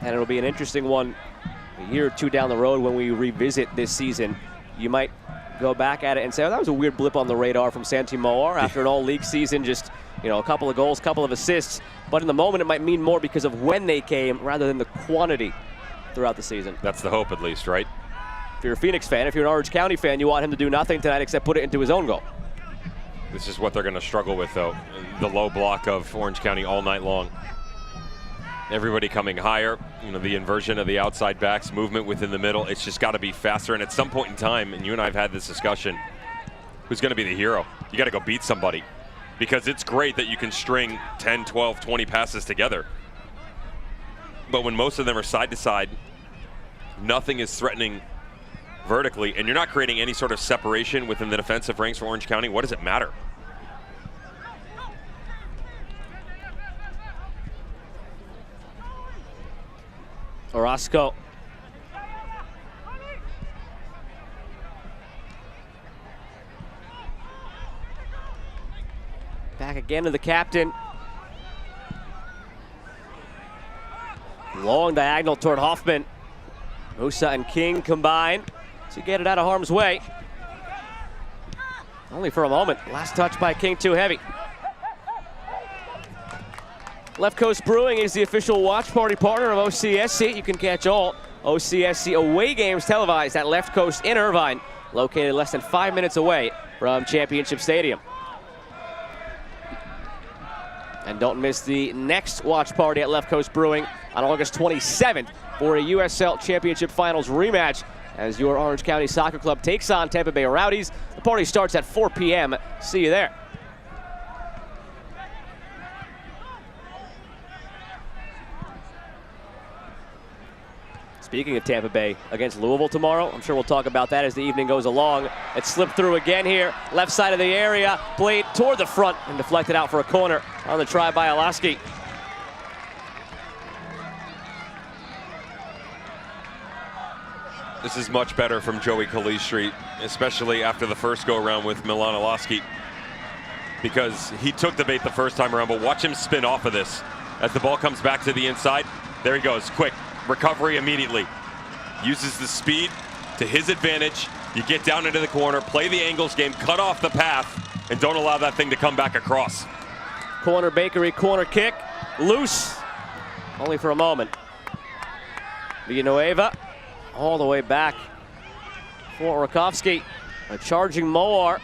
And it'll be an interesting one a year or two down the road when we revisit this season. You might go back at it and say, oh, that was a weird blip on the radar from Santi Moar after an all-league season, just, you know, a couple of goals, couple of assists. But in the moment, it might mean more because of when they came rather than the quantity throughout the season. That's the hope, at least, right? If you're a Phoenix fan, if you're an Orange County fan, you want him to do nothing tonight except put it into his own goal. This is what they're going to struggle with, though. The low block of Orange County all night long. Everybody coming higher, you know, the inversion of the outside backs, movement within the middle. It's just got to be faster. And at some point in time, and you and I have had this discussion, who's going to be the hero? You got to go beat somebody. Because it's great that you can string 10, 12, 20 passes together. But when most of them are side to side, nothing is threatening vertically, and you're not creating any sort of separation within the defensive ranks for Orange County, what does it matter? Orozco. Back again to the captain. Long diagonal toward Hoffman. Musa and King combine to get it out of harm's way. Only for a moment. Last touch by King, too heavy. Left Coast Brewing is the official watch party partner of OCSC. You can catch all OCSC away games televised at Left Coast in Irvine, located less than 5 minutes away from Championship Stadium. And don't miss the next watch party at Left Coast Brewing on August 27th for a USL Championship Finals rematch as your Orange County Soccer Club takes on Tampa Bay Rowdies. The party starts at 4 p.m. See you there. Speaking of Tampa Bay against Louisville tomorrow, I'm sure we'll talk about that as the evening goes along. It slipped through again here, left side of the area, played toward the front and deflected out for a corner on the try by Alaski. This is much better from Joey Calistri, especially after the first go-around with Milan Alaski, because he took the bait the first time around, but watch him spin off of this. As the ball comes back to the inside, there he goes, quick. Recovery immediately. Uses the speed to his advantage. You get down into the corner, play the angles game, cut off the path, and don't allow that thing to come back across. Corner Bakery, corner kick, loose, only for a moment. Villanueva all the way back for Rakowski. A charging Moar.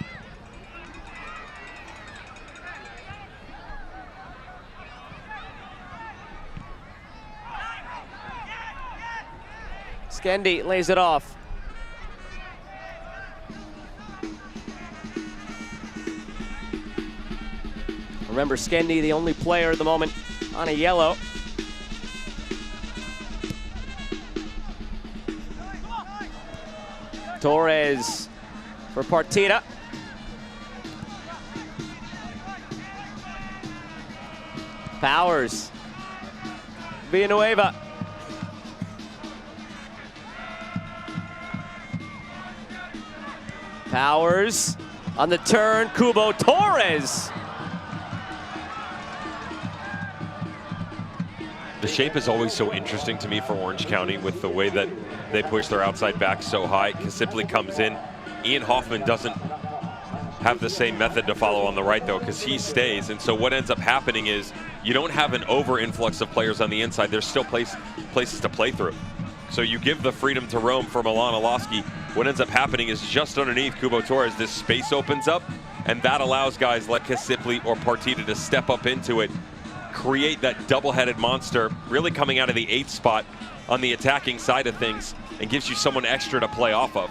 Skendi lays it off. Remember, Skendi, the only player at the moment on a yellow. Torres for Partita. Powers. Villanueva. Powers on the turn, Kubo Torres. The shape is always so interesting to me for Orange County with the way that they push their outside back so high. Kasipli comes in. Ian Hoffman doesn't have the same method to follow on the right, though, because he stays. And so what ends up happening is you don't have an over-influx of players on the inside. There's still places to play through. So you give the freedom to roam for Milan Alaski. What ends up happening is just underneath Kubo Torres, this space opens up, and that allows guys like Kasipli or Partita to step up into it, create that double-headed monster, really coming out of the 8th spot on the attacking side of things, and gives you someone extra to play off of.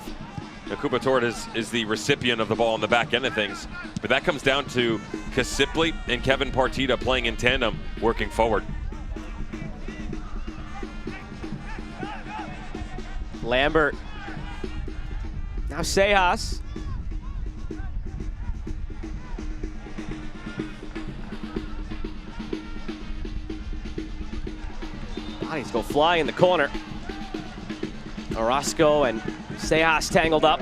Now, Kubo Torres is the recipient of the ball on the back end of things, but that comes down to Kasipli and Kevin Partita playing in tandem, working forward. Lambert Now Sejas. Bodies go flying in the corner. Orozco and Sejas tangled up.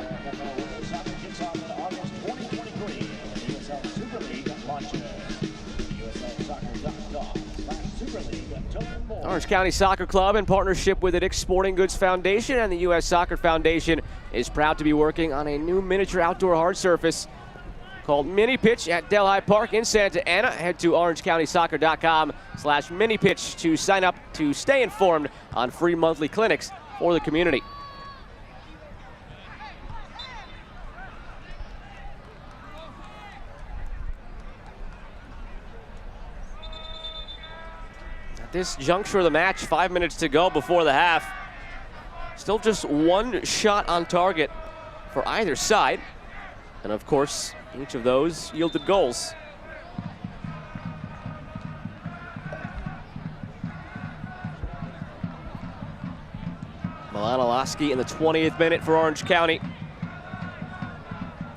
Orange County Soccer Club, in partnership with the Dick's Sporting Goods Foundation and the U.S. Soccer Foundation, is proud to be working on a new miniature outdoor hard surface called Mini Pitch at Delhi Park in Santa Ana. Head to orangecountysoccer.com/mini pitch to sign up to stay informed on free monthly clinics for the community. At this juncture of the match, 5 minutes to go before the half. Still just one shot on target for either side. And of course, each of those yielded goals. Milanowski in the 20th minute for Orange County.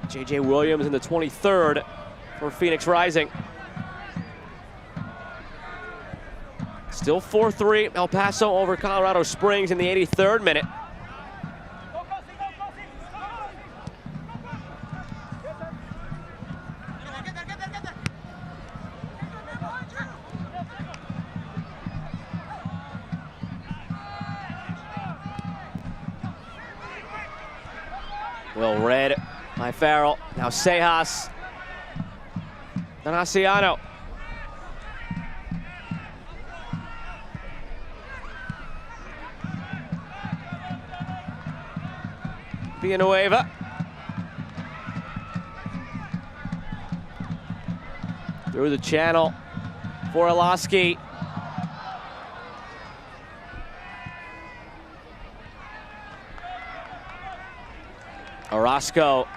J.J. Williams in the 23rd for Phoenix Rising. Still 4-3, El Paso over Colorado Springs in the 83rd minute. Well read by Farrell. Now Sejas. Donaciano. Villanueva. Through the channel for Alaski. Orozco.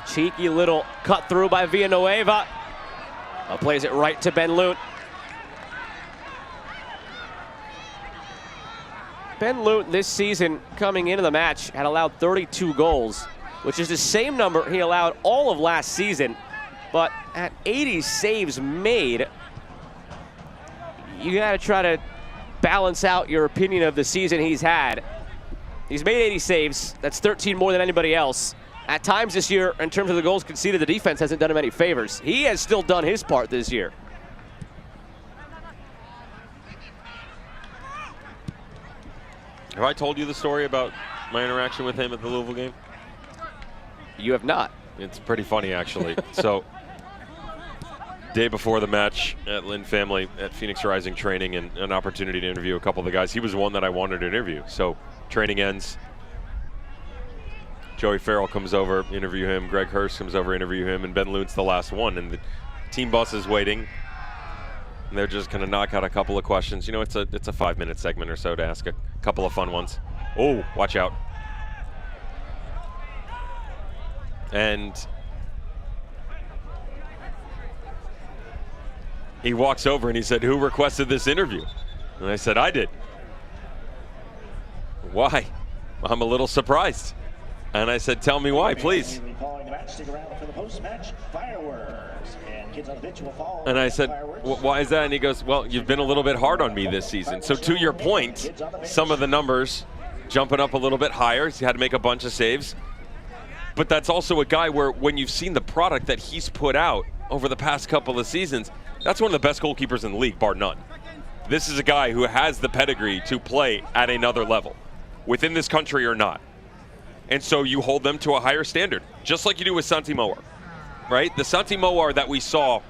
Cheeky little cut through by Villanueva. Plays it right to Ben Lute. Ben Lute this season, coming into the match, had allowed 32 goals, which is the same number he allowed all of last season. But at 80 saves made, you gotta try to balance out your opinion of the season he's had. He's made 80 saves. That's 13 more than anybody else. At times this year, in terms of the goals conceded, the defense hasn't done him any favors. He has still done his part this year. Have I told you the story about my interaction with him at the Louisville game? You have not. It's pretty funny, actually. So, day before the match at Lynn Family at Phoenix Rising training, and an opportunity to interview a couple of the guys. He was one that I wanted to interview. So, training ends. Joey Farrell comes over, interview him. Greg Hurst comes over, interview him. And Ben Lute's the last one. And the team bus is waiting. And they're just going to knock out a couple of questions. You know, it's a 5-minute segment or so to ask a couple of fun ones. Oh, watch out. And he walks over and he said, "Who requested this interview?" And I said, "I did." "Why?" "I'm a little surprised." And I said, "Tell me why, please." And I said, "Why is that?" And he goes, "Well, you've been a little bit hard on me this season." So to your point, some of the numbers jumping up a little bit higher. He's had to make a bunch of saves. But that's also a guy where when you've seen the product that he's put out over the past couple of seasons, that's one of the best goalkeepers in the league, bar none. This is a guy who has the pedigree to play at another level, within this country or not. And so you hold them to a higher standard, just like you do with Santi Moar, right? The Santi Moar that we saw,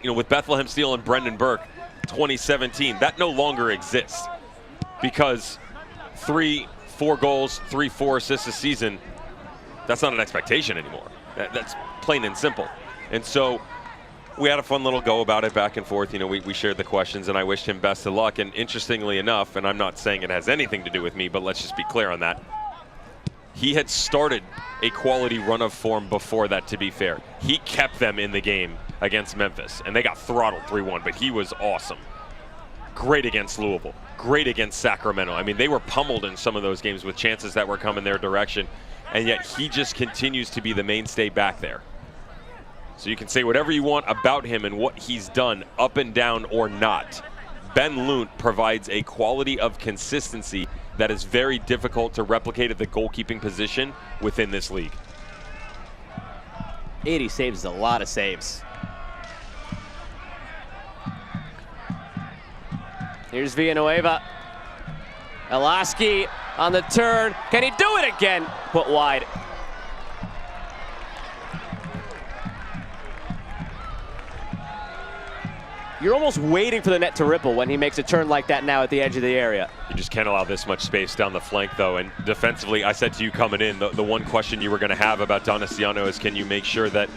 you know, with Bethlehem Steel and Brendan Burke, 2017, that no longer exists, because 3-4 goals, 3-4 assists a season, that's not an expectation anymore. That's plain and simple. And so we had a fun little go about it, back and forth. You know, we shared the questions, and I wished him best of luck. And interestingly enough, and I'm not saying it has anything to do with me, but let's just be clear on that, he had started a quality run of form before that, to be fair. He kept them in the game against Memphis, and they got throttled 3-1, but he was awesome. great against Louisville, great against Sacramento. I mean, they were pummeled in some of those games with chances that were coming their direction, and yet he just continues to be the mainstay back there. So you can say whatever you want about him and what he's done, up and down or not. Ben Lunt provides a quality of consistency that is very difficult to replicate at the goalkeeping position within this league. 80 saves is a lot of saves. Here's Villanueva. Elaski on the turn. Can he do it again? Put wide. You're almost waiting for the net to ripple when he makes a turn like that now at the edge of the area. You just can't allow this much space down the flank, though. And defensively, I said to you coming in, the one question you were going to have about Donaciano is, can you make sure that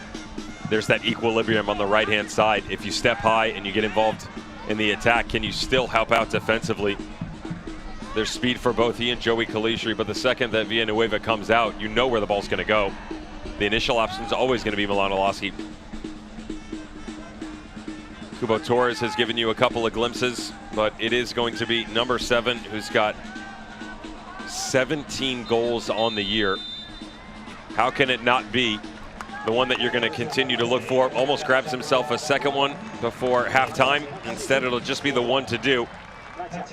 there's that equilibrium on the right-hand side? If you step high and you get involved in the attack, can you still help out defensively? There's speed for both he and Joey Kalishri, but the second that Villanueva comes out, you know where the ball's going to go. The initial option is always going to be Milan Elaski. Kubo Torres has given you a couple of glimpses, but it is going to be number 7, who's got 17 goals on the year. How can it not be the one that you're going to continue to look for? Almost grabs himself a second one before halftime. Instead, it'll just be the one to do.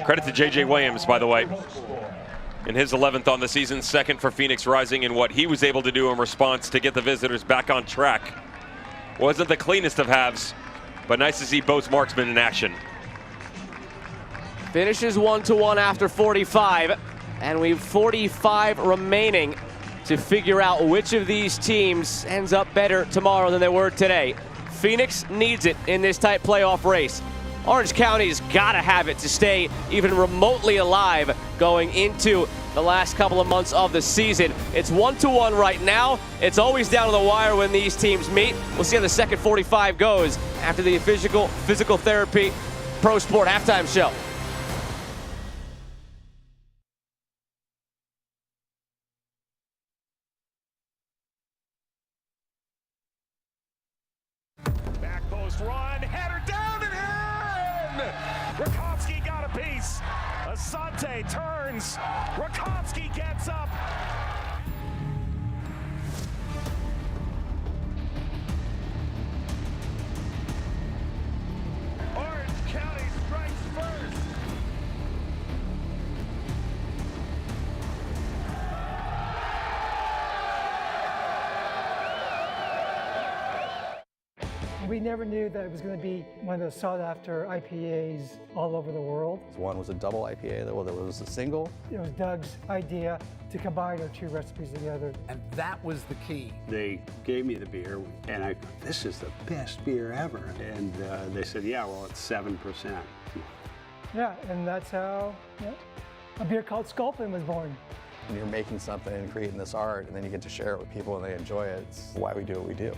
Credit to J.J. Williams, by the way, in his 11th on the season, second for Phoenix Rising, and what he was able to do in response to get the visitors back on track. Wasn't the cleanest of halves, but nice to see both marksmen in action. Finishes 1-1 after 45, and we've 45 remaining to figure out which of these teams ends up better tomorrow than they were today. Phoenix needs it in this tight playoff race. Orange County's got to have it to stay even remotely alive going into the last couple of months of the season. It's 1-1 right now. It's always down to the wire when these teams meet. We'll see how the second 45 goes after the physical therapy Pro Sport halftime show. Back post run, header down and in! Rakowski got a piece. Asante turns. Rakowski gets up. Orange County strikes first. We never knew that it was going to be one of those sought-after IPAs all over the world. One was a double IPA, well, there was a single. It was Doug's idea to combine our 2 recipes together. And that was the key. They gave me the beer, and I thought, this is the best beer ever. And they said, yeah, well, it's 7%. Yeah, and that's how a beer called Sculpin was born. When you're making something and creating this art, and then you get to share it with people and they enjoy it, it's why we do what we do.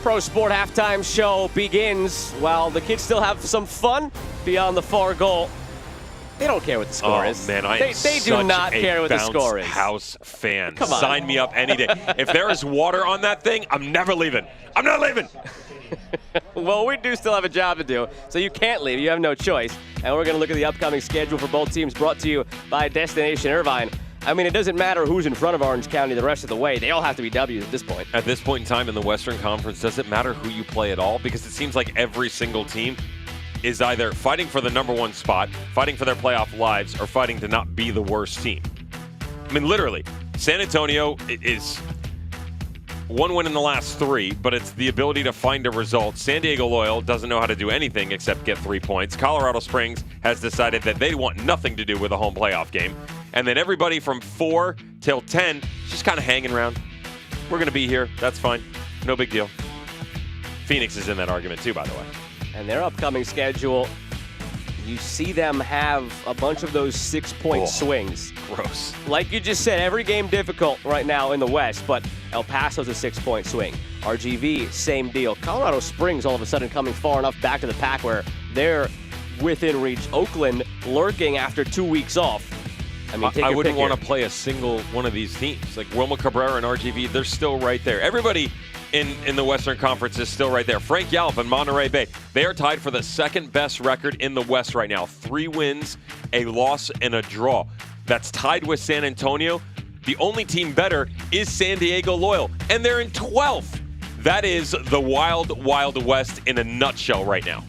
Pro Sport halftime show begins while the kids still have some fun beyond the far goal. They don't care what the score is. Oh, man, They do not care what the score is. House fan. Come on. Sign me up any day. If there is water on that thing, I'm never leaving. I'm not leaving. Well, we do still have a job to do, so you can't leave. You have no choice. And we're going to look at the upcoming schedule for both teams, brought to you by Destination Irvine. I mean, it doesn't matter who's in front of Orange County the rest of the way. They all have to be W's at this point. At this point in time in the Western Conference, does it matter who you play at all? Because it seems like every single team is either fighting for the #1 spot, fighting for their playoff lives, or fighting to not be the worst team. I mean, literally, San Antonio is 1 win in the last 3, but it's the ability to find a result. San Diego Loyal doesn't know how to do anything except get 3 points. Colorado Springs has decided that they want nothing to do with a home playoff game. And then everybody from 4 till 10 is just kind of hanging around. We're going to be here. That's fine. No big deal. Phoenix is in that argument too, by the way. And their upcoming schedule, you see them have a bunch of those 6-point swings. Gross. Like you just said, every game difficult right now in the West, but El Paso's a 6-point swing. RGV, same deal. Colorado Springs all of a sudden coming far enough back to the pack where they're within reach. Oakland lurking after 2 weeks off. I mean, I wouldn't want to play a single one of these teams. Like Wilma Cabrera and RGV, they're still right there. Everybody in the Western Conference is still right there. Frank Yallop and Monterey Bay, they are tied for the 2nd best record in the West right now. 3 wins, a loss, and a draw. That's tied with San Antonio. The only team better is San Diego Loyal, and they're in 12th. That is the wild, wild West in a nutshell right now.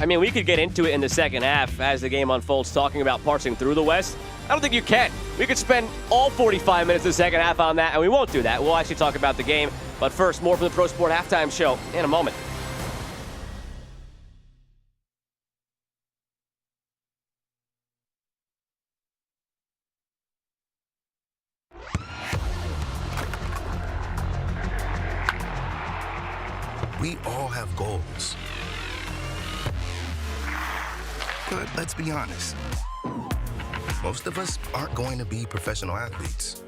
I mean, we could get into it in the second half as the game unfolds, talking about parsing through the West. I don't think you can. We could spend all 45 minutes of the second half on that, and we won't do that. We'll actually talk about the game. But first, more from the Pro Sport Halftime Show in a moment. We all have goals. But let's be honest. Most of us aren't going to be professional athletes.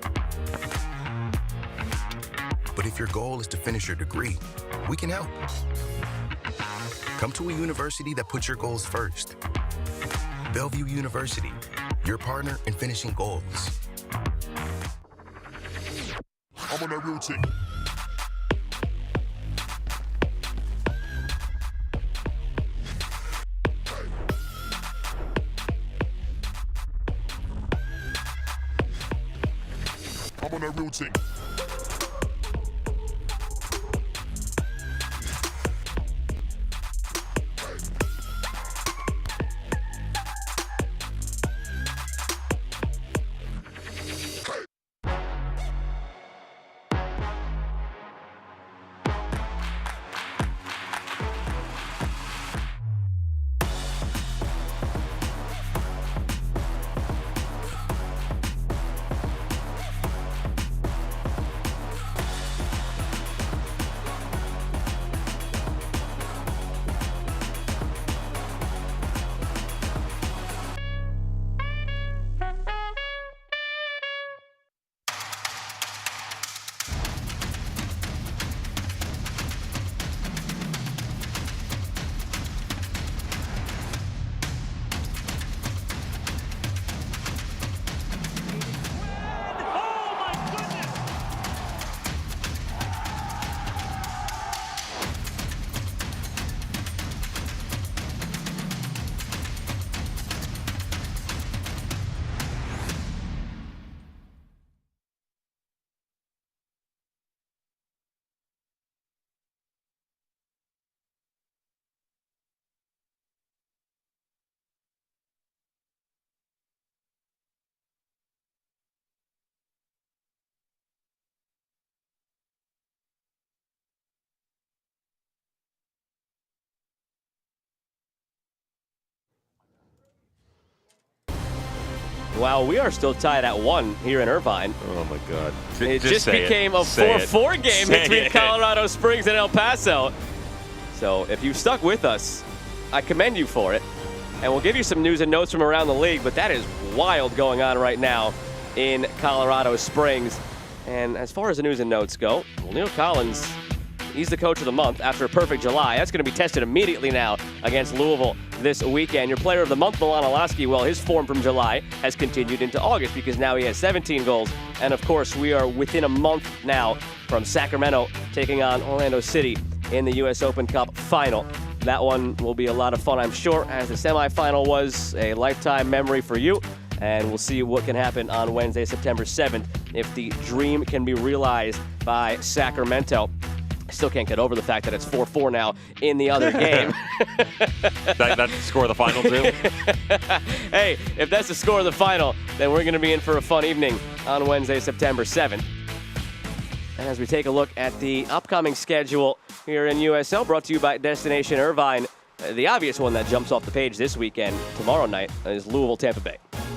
But if your goal is to finish your degree, we can help. Come to a university that puts your goals first. Bellevue University, your partner in finishing goals. I'm on a routine. I'm on a routine. Wow, we are still tied at 1 here in Irvine. Oh, my God. It just became a 4-4 game between Colorado Springs and El Paso. So if you've stuck with us, I commend you for it. And we'll give you some news and notes from around the league, but that is wild going on right now in Colorado Springs. And as far as the news and notes go, well, Neil Collins, he's the coach of the month after a perfect July. That's going to be tested immediately now against Louisville this weekend. Your player of the month, Milan Olaski, well, his form from July has continued into August because now he has 17 goals. And, of course, we are within a month now from Sacramento taking on Orlando City in the U.S. Open Cup final. That one will be a lot of fun, I'm sure, as the semifinal was a lifetime memory for you. And we'll see what can happen on Wednesday, September 7th, if the dream can be realized by Sacramento. I still can't get over the fact that it's 4-4 now in the other game. That's the score of the final, too? Hey, if that's the score of the final, then we're going to be in for a fun evening on Wednesday, September 7th. And as we take a look at the upcoming schedule here in USL, brought to you by Destination Irvine, the obvious one that jumps off the page this weekend, tomorrow night, is Louisville, Tampa Bay.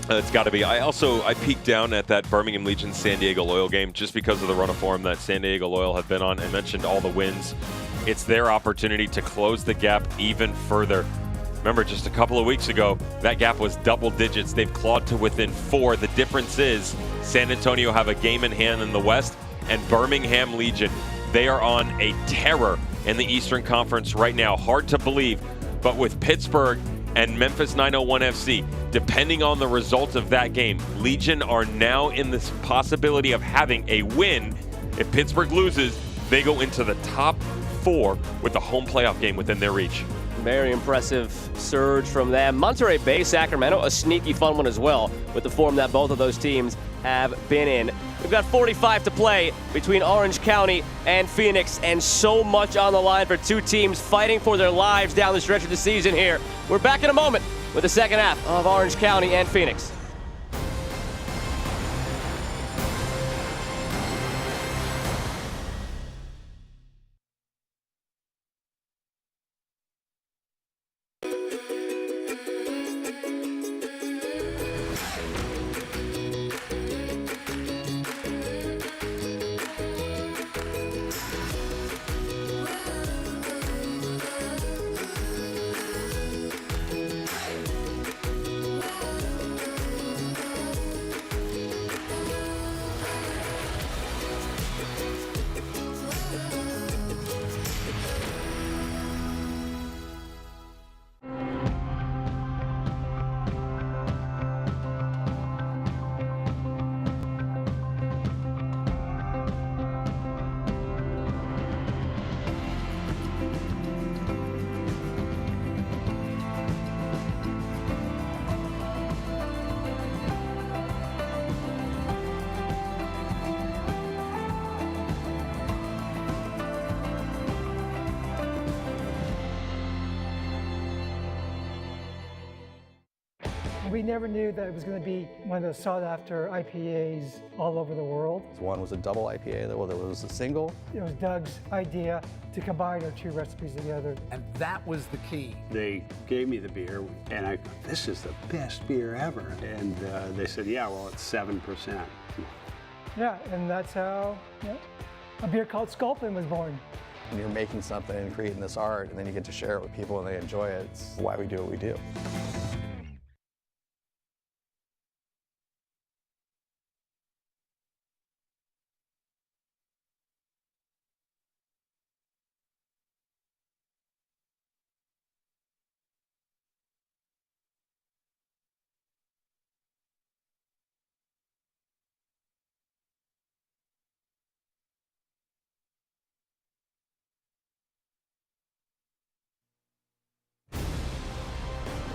It's got to be. I peeked down at that Birmingham Legion San Diego Loyal game just because of the run of form that San Diego Loyal have been on. I mentioned all the wins. It's their opportunity to close the gap even further. Remember, just a couple of weeks ago, that gap was double digits. They've clawed to within 4. The difference is San Antonio have a game in hand in the West, and Birmingham Legion, they are on a terror in the Eastern Conference right now. Hard to believe, but with Pittsburgh and Memphis 901 FC, depending on the result of that game, Legion are now in this possibility of having a win. If Pittsburgh loses, they go into the top 4 with the home playoff game within their reach. Very impressive surge from them. Monterey Bay, Sacramento, a sneaky fun one as well with the form that both of those teams have been in. We've got 45 to play between Orange County and Phoenix, and so much on the line for two teams fighting for their lives down the stretch of the season here. We're back in a moment with the second half of Orange County and Phoenix. We never knew that it was going to be one of those sought-after IPAs all over the world. One was a double IPA, there was a single. It was Doug's idea to combine our two recipes together. And that was the key. They gave me the beer, and I thought, this is the best beer ever. And they said, yeah, well, it's 7%. Yeah, and that's how a beer called Sculpin was born. When you're making something and creating this art, and then you get to share it with people and they enjoy it, it's why we do what we do.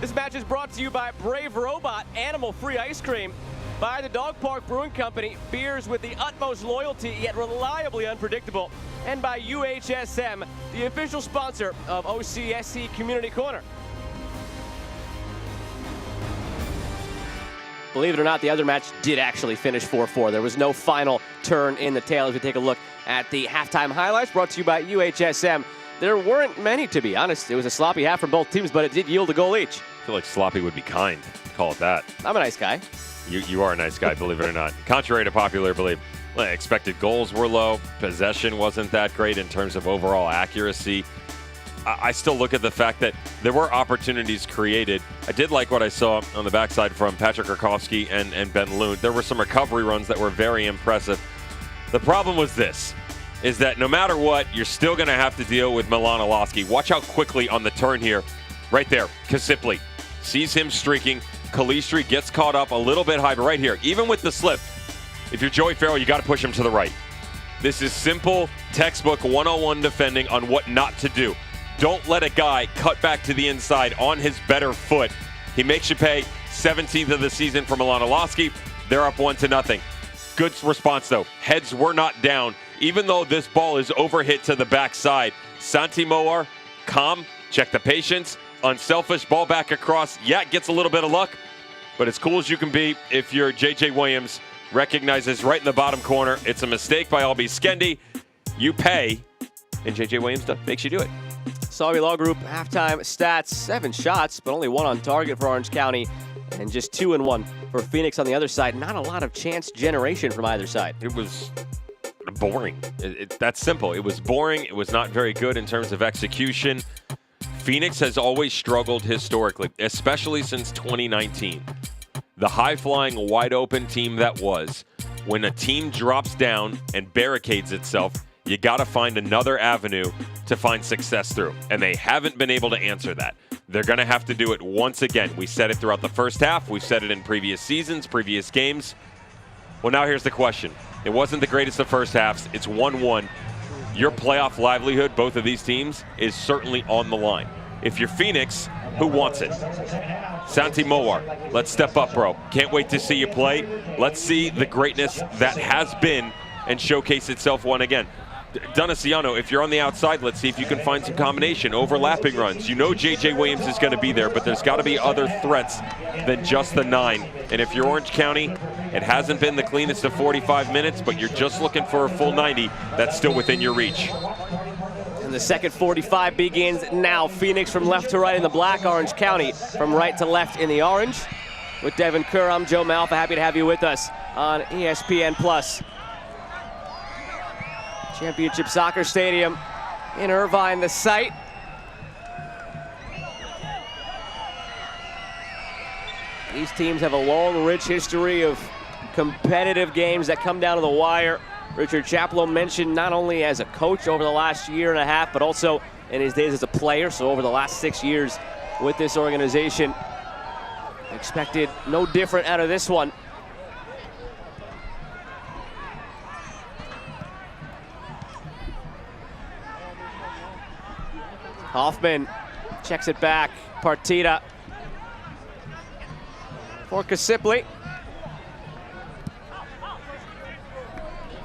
This match is brought to you by Brave Robot Animal-Free Ice Cream, by the Dog Park Brewing Company, beers with the utmost loyalty yet reliably unpredictable, and by UHSM, the official sponsor of OCSC Community Corner. Believe it or not, the other match did actually finish 4-4. There was no final turn in the tail as we take a look at the halftime highlights brought to you by UHSM. There weren't many, to be honest. It was a sloppy half from both teams, but it did yield a goal each. I feel like sloppy would be kind. Call it that. I'm a nice guy. You are a nice guy, believe it or not. Contrary to popular belief, expected goals were low. Possession wasn't that great in terms of overall accuracy. I still look at the fact that there were opportunities created. I did like what I saw on the backside from Patrick Rakowski and Ben Loon. There were some recovery runs that were very impressive. The problem was this, is that no matter what, you're still going to have to deal with Milan Olowski. Watch out quickly on the turn here. Right there, Kasipli sees him streaking. Kalistri gets caught up a little bit high, but right here, even with the slip, if you're Joey Farrell, you got to push him to the right. This is simple, textbook 101 defending on what not to do. Don't let a guy cut back to the inside on his better foot. He makes you pay. 17th of the season for Milan Olowski. They're up 1-0. Good response, though. Heads were not down even though this ball is overhit to the backside, Santi Moar, calm, check the patience, unselfish, ball back across. Yeah, gets a little bit of luck, but as cool as you can be if you're J.J. Williams, recognizes right in the bottom corner, it's a mistake by Albie Skendi. You pay, and J.J. Williams makes you do it. Salvi Law Group halftime stats, 7 shots, but only 1 on target for Orange County, and just 2 and 1 for Phoenix on the other side. Not a lot of chance generation from either side. It was boring. That's simple. It was boring. It was not very good in terms of execution. Phoenix has always struggled historically, especially since 2019. The high-flying, wide-open team that was. When a team drops down and barricades itself, you got to find another avenue to find success through, and they haven't been able to answer that. They're going to have to do it once again. We said it throughout the first half. We've said it in previous seasons, previous games. Well, now here's the question. It wasn't the greatest of first halves. It's 1-1. Your playoff livelihood, both of these teams, is certainly on the line. If you're Phoenix, who wants it? Santi Moar, let's step up, bro. Can't wait to see you play. Let's see the greatness that has been and showcase itself one again. Donaciano, if you're on the outside, let's see if you can find some combination, overlapping runs. You know J.J. Williams is going to be there, but there's got to be other threats than just the 9. And if you're Orange County, it hasn't been the cleanest of 45 minutes, but you're just looking for a full 90. That's still within your reach. And the second 45 begins now. Phoenix from left to right in the black, Orange County from right to left in the orange. With Devin Kerr, I'm Joe Malfa. Happy to have you with us on ESPN+. Championship Soccer Stadium in Irvine, the site. These teams have a long, rich history of competitive games that come down to the wire. Richard Chaplow mentioned not only as a coach over the last year and a half, but also in his days as a player, so over the last 6 years with this organization. Expected no different out of this one. Hoffman checks it back. Partita for Kasipli.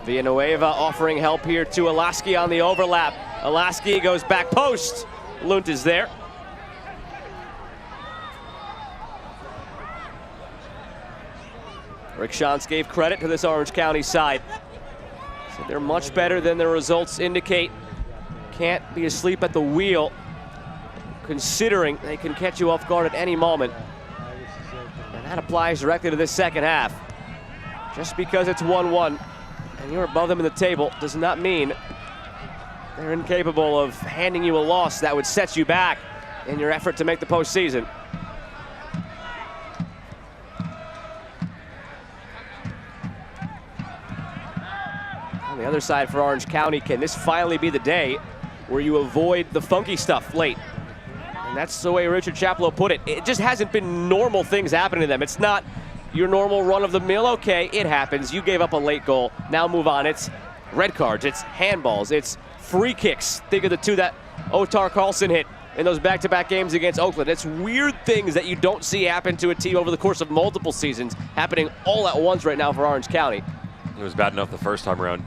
Villanueva offering help here to Alaski on the overlap. Alaski goes back post. Lunt is there. Rick Shantz gave credit to this Orange County side. Said they're much better than their results indicate. Can't be asleep at the wheel, considering they can catch you off guard at any moment. And that applies directly to this second half. Just because it's 1-1 and you're above them in the table does not mean they're incapable of handing you a loss that would set you back in your effort to make the postseason. On the other side for Orange County, can this finally be the day where you avoid the funky stuff late? And that's the way Richard Chaplow put it. It just hasn't been normal things happening to them. It's not your normal run-of-the-mill. Okay, it happens. You gave up a late goal. Now move on. It's red cards. It's handballs. It's free kicks. Think of the 2 that Otar Carlson hit in those back-to-back games against Oakland. It's weird things that you don't see happen to a team over the course of multiple seasons happening all at once right now for Orange County. It was bad enough the first time around.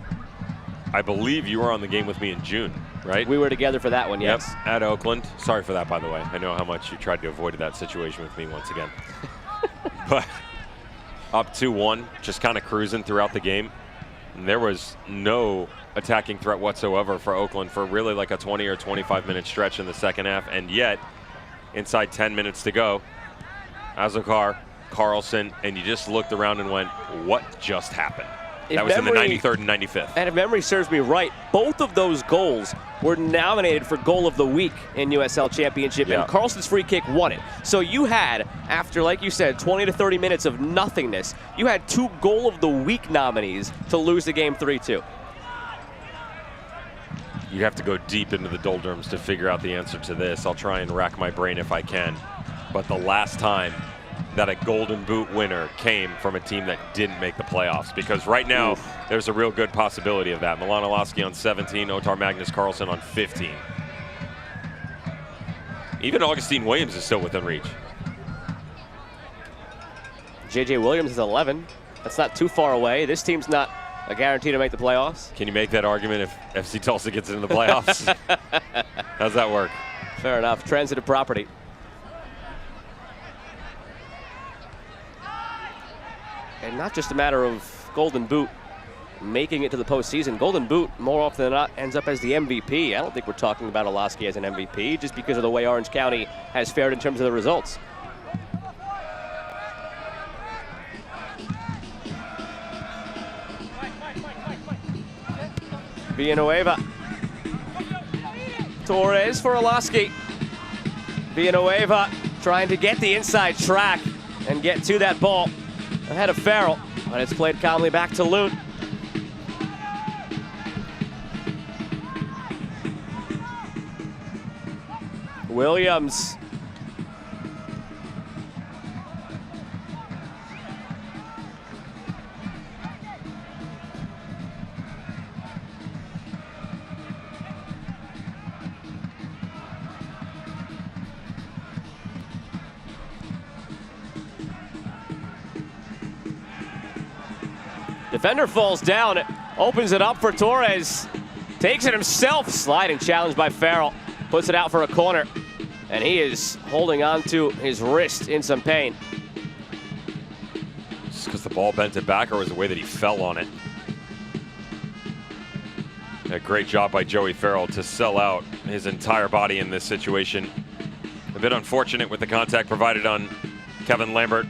I believe you were on the game with me in June, right? We were together for that one, yes. Yep, at Oakland. Sorry for that, by the way. I know how much you tried to avoid that situation with me once again. But up 2-1, just kind of cruising throughout the game. And there was no attacking threat whatsoever for Oakland for really like a 20 or 25-minute stretch in the second half. And yet, inside 10 minutes to go, Azokar, Carlson, and you just looked around and went, what just happened? That was in the 93rd and 95th. And if memory serves me right, both of those goals were nominated for Goal of the Week in USL Championship, and Carlson's free kick won it. So you had, after, like you said, 20 to 30 minutes of nothingness, you had 2 Goal of the Week nominees to lose the game 3-2. You have to go deep into the doldrums to figure out the answer to this. I'll try and rack my brain if I can. But the last time that a Golden Boot winner came from a team that didn't make the playoffs, because right now there's a real good possibility of that. Milan Olaski on 17, Otar Magnus Carlson on 15. Even Augustine Williams is still within reach. J.J. Williams is 11. That's not too far away. This team's not a guarantee to make the playoffs. Can you make that argument if FC Tulsa gets into the playoffs? How's that work? Fair enough. Transitive property. And not just a matter of Golden Boot making it to the postseason. Golden Boot, more often than not, ends up as the MVP. I don't think we're talking about Olaski as an MVP just because of the way Orange County has fared in terms of the results. Villanueva. Torres for Olaski. Villanueva trying to get the inside track and get to that ball ahead of Farrell, but it's played calmly back to Loon. Williams. Defender falls down, opens it up for Torres, takes it himself, sliding challenge by Farrell, puts it out for a corner, and he is holding on to his wrist in some pain. Just because the ball bent it back, or was it the way that he fell on it? A great job by Joey Farrell to sell out his entire body in this situation. A bit unfortunate with the contact provided on Kevin Lambert.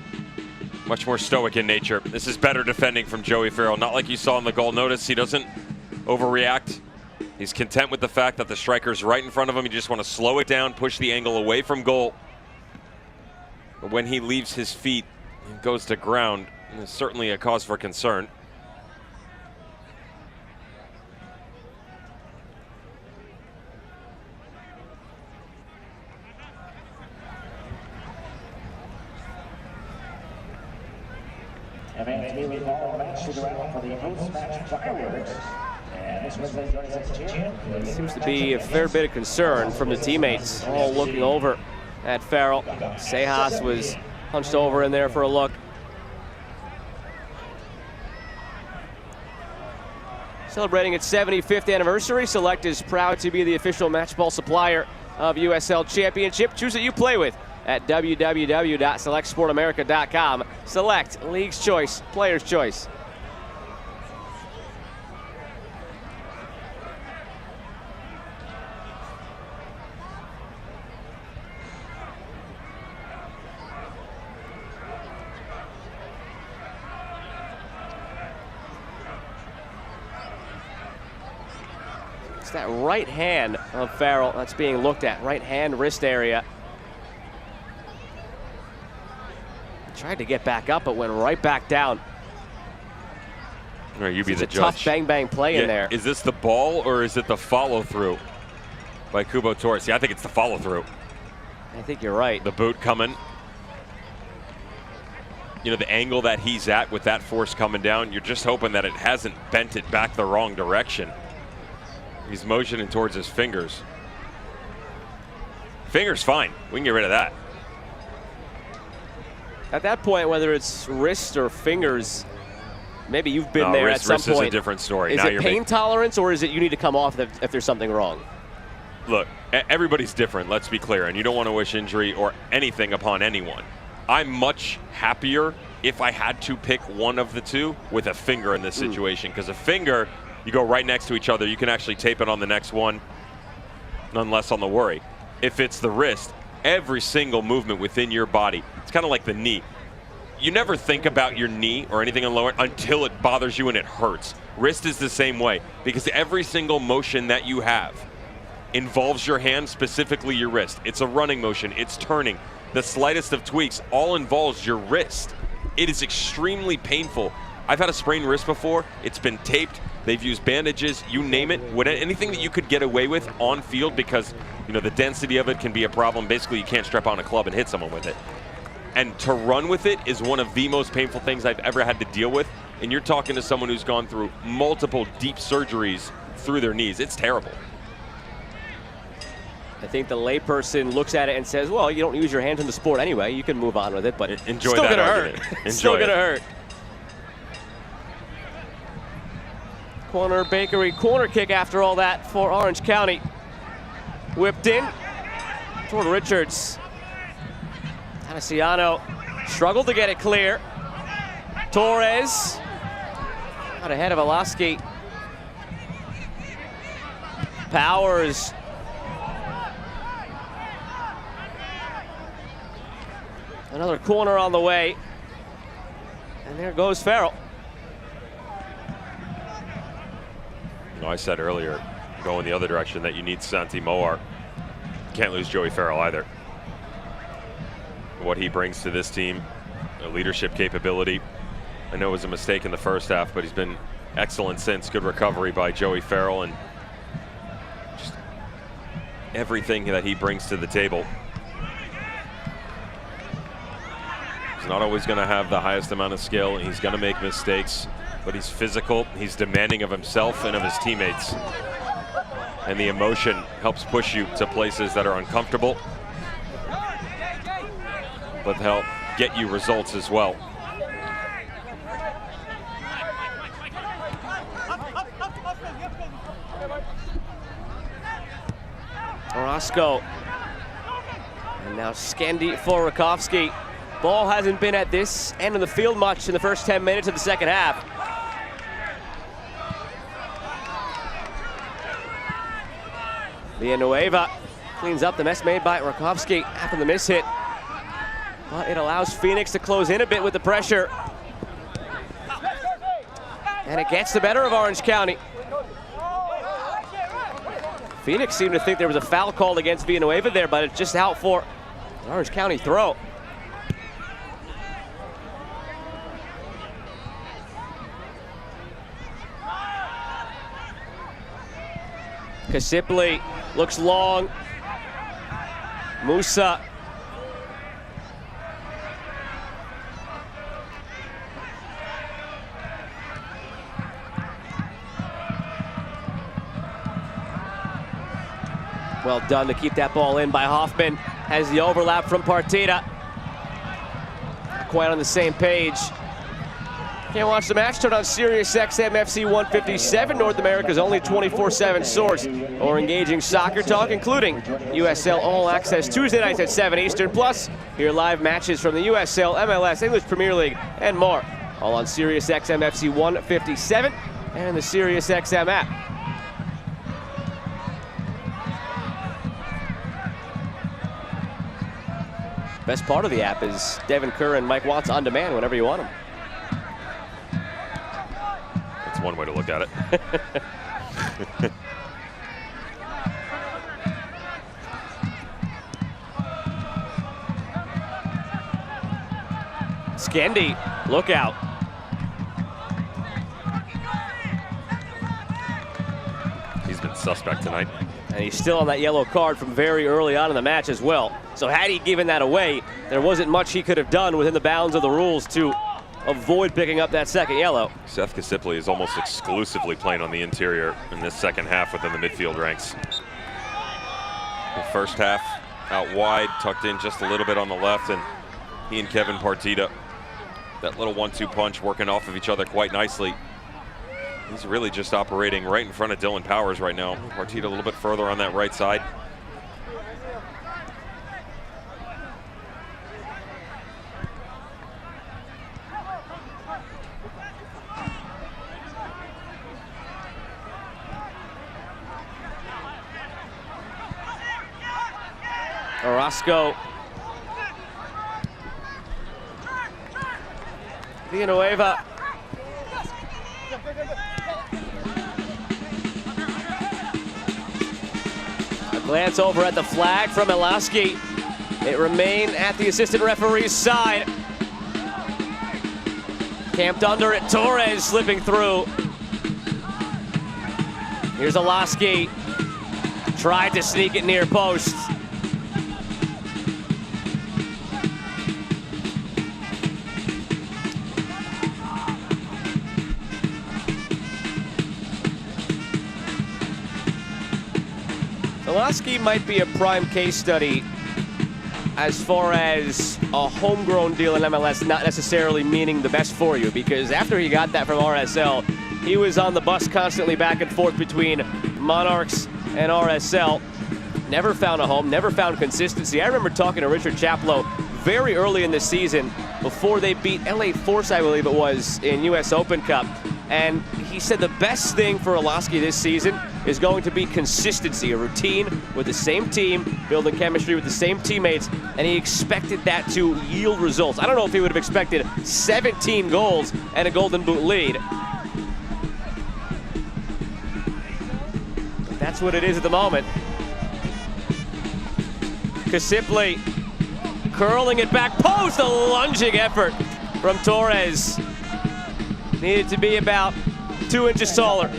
Much more stoic in nature. This is better defending from Joey Farrell. Not like you saw in the goal. Notice he doesn't overreact. He's content with the fact that the striker's right in front of him. You just want to slow it down, push the angle away from goal. But when he leaves his feet and goes to ground, it's certainly a cause for concern. Seems to be a fair bit of concern from the teammates, all looking over at Farrell. Sejas was hunched over in there for a look. Celebrating its 75th anniversary, Select is proud to be the official match ball supplier of USL Championship. Choose what you play with at www.selectsportamerica.com. Select, league's choice, player's choice. It's that right hand of Farrell that's being looked at, right hand wrist area. Tried to get back up, but went right back down. All right, you be the judge. It's a tough bang-bang play in there. Is this the ball or is it the follow-through by Kubo Torres? Yeah, I think it's the follow-through. I think you're right. The boot coming. You know, the angle that he's at with that force coming down, you're just hoping that it hasn't bent it back the wrong direction. He's motioning towards his fingers. Fingers fine. We can get rid of that. At that point, whether it's wrist or fingers, maybe you've been there wrist, at some wrist point. Is a different story. Is it pain tolerance, or is it you need to come off if there's something wrong? Look, everybody's different, let's be clear, and you don't want to wish injury or anything upon anyone. I'm much happier if I had to pick one of the two with a finger in this situation, because a finger, you go right next to each other, you can actually tape it on the next one, none less on the worry. If it's the wrist, every single movement within your body, it's kind of like the knee. You never think about your knee or anything on lower until it bothers you and it hurts. Wrist is the same way, because every single motion that you have involves your hand, specifically your wrist. It's a running motion, it's turning. The slightest of tweaks all involves your wrist. It is extremely painful. I've had a sprained wrist before. It's been taped. They've used bandages, you name it. Anything that you could get away with on field, because you know the density of it can be a problem. Basically, you can't strap on a club and hit someone with it. And to run with it is one of the most painful things I've ever had to deal with. And you're talking to someone who's gone through multiple deep surgeries through their knees. It's terrible. I think the layperson looks at it and says, well, you don't use your hands in the sport anyway. You can move on with it, but enjoy still that gonna argument. hurt. Still gonna hurt. Corner Bakery corner kick after all that for Orange County. Whipped in toward Richards. Tanasiano struggled to get it clear. Torres out ahead of Alaski. Powers. Another corner on the way. And there goes Farrell. You know, I said earlier, going the other direction, that you need Santi Moar. Can't lose Joey Farrell either. What he brings to this team, a leadership capability. I know it was a mistake in the first half, but he's been excellent since. Good recovery by Joey Farrell, and just everything that he brings to the table. He's not always going to have the highest amount of skill. He's going to make mistakes, but he's physical. He's demanding of himself and of his teammates. And the emotion helps push you to places that are uncomfortable, but help get you results as well. Orozco. And now Skendi for Rakowski. Ball hasn't been at this end of the field much in the first 10 minutes of the second half. Villanueva cleans up the mess made by Rakowski after the miss hit. But it allows Phoenix to close in a bit with the pressure. And it gets the better of Orange County. Phoenix seemed to think there was a foul called against Villanueva there, but it's just out for an Orange County throw. Kasipli looks long. Musa. Well done to keep that ball in by Hoffman. Has the overlap from Partida. Quite on the same page. Can't watch the match, turn on Sirius XM FC 157, North America's only 24/7 source or engaging soccer talk, including USL All Access Tuesday nights at 7 Eastern. Plus, hear live matches from the USL, MLS, English Premier League, and more. All on Sirius XM FC 157 and the Sirius XM app. Best part of the app is Devin Kerr and Mike Watts on demand whenever you want them. That's one way to look at it. Skendi, look out. He's been suspect tonight. And he's still on that yellow card from very early on in the match as well. So had he given that away, there wasn't much he could have done within the bounds of the rules to avoid picking up that second yellow. Seth Kasipli is almost exclusively playing on the interior in this second half within the midfield ranks. The first half out wide, tucked in just a little bit on the left, and he and Kevin Partida, that little 1-2 punch working off of each other quite nicely. He's really just operating right in front of Dylan Powers right now. Partida a little bit further on that right side. Orozco. Villanueva. A glance over at the flag from Elaski. It remained at the assistant referee's side. Camped under it, Torres slipping through. Here's Elaski. Tried to sneak it near post. Elaski might be a prime case study as far as a homegrown deal in MLS not necessarily meaning the best for you, because after he got that from RSL, He was on the bus constantly back and forth between Monarchs and RSL. Never found a home, never found consistency. I remember talking to Richard Chaplow very early in the season before they beat LA Force, I believe it was, in US Open Cup. And he said the best thing for Olaski this season is going to be consistency, a routine with the same team, building chemistry with the same teammates, and he expected that to yield results. I don't know if he would have expected 17 goals and a Golden Boot lead. But that's what it is at the moment. Kasipli curling it back post, a lunging effort from Torres. Needed to be about 2 inches taller.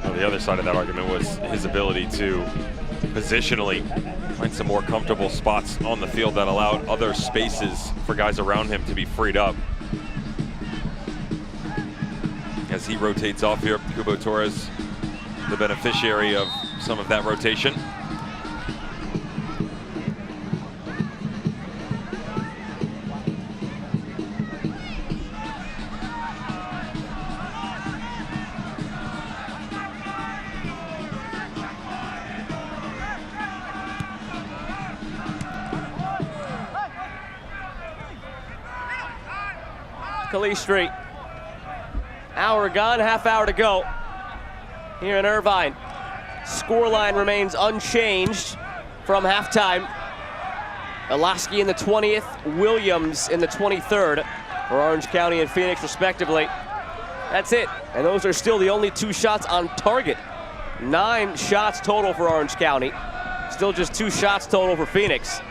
Well, the other side of that argument was his ability to positionally find some more comfortable spots on the field that allowed other spaces for guys around him to be freed up. As he rotates off here, Kubo Torres, the beneficiary of some of that rotation. Calistri. Hour gone, half hour to go here in Irvine. Scoreline remains unchanged from halftime. Olaski in the 20th, Williams in the 23rd for Orange County and Phoenix respectively. That's it, and those are still the only 2 shots on target. 9 shots total for Orange County. Still just 2 shots total for Phoenix.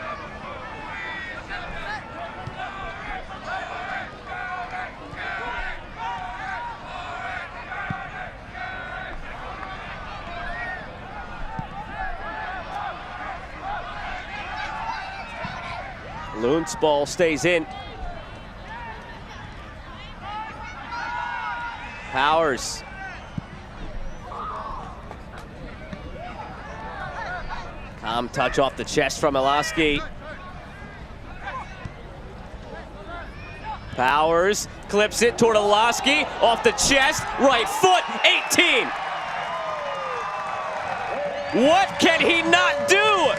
Loon's ball stays in. Powers. Calm touch off the chest from Olaski. Powers clips it toward Olaski, off the chest, right foot, 18. What can he not do?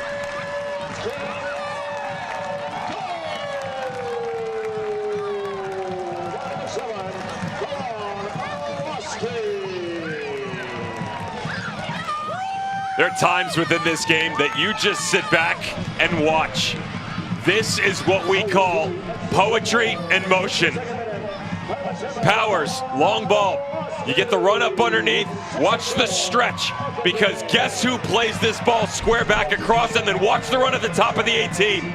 There are times within this game that you just sit back and watch. This is what we call poetry in motion. Powers, long ball. You get the run up underneath, watch the stretch, because guess who plays this ball square back across, and then watch the run at the top of the 18.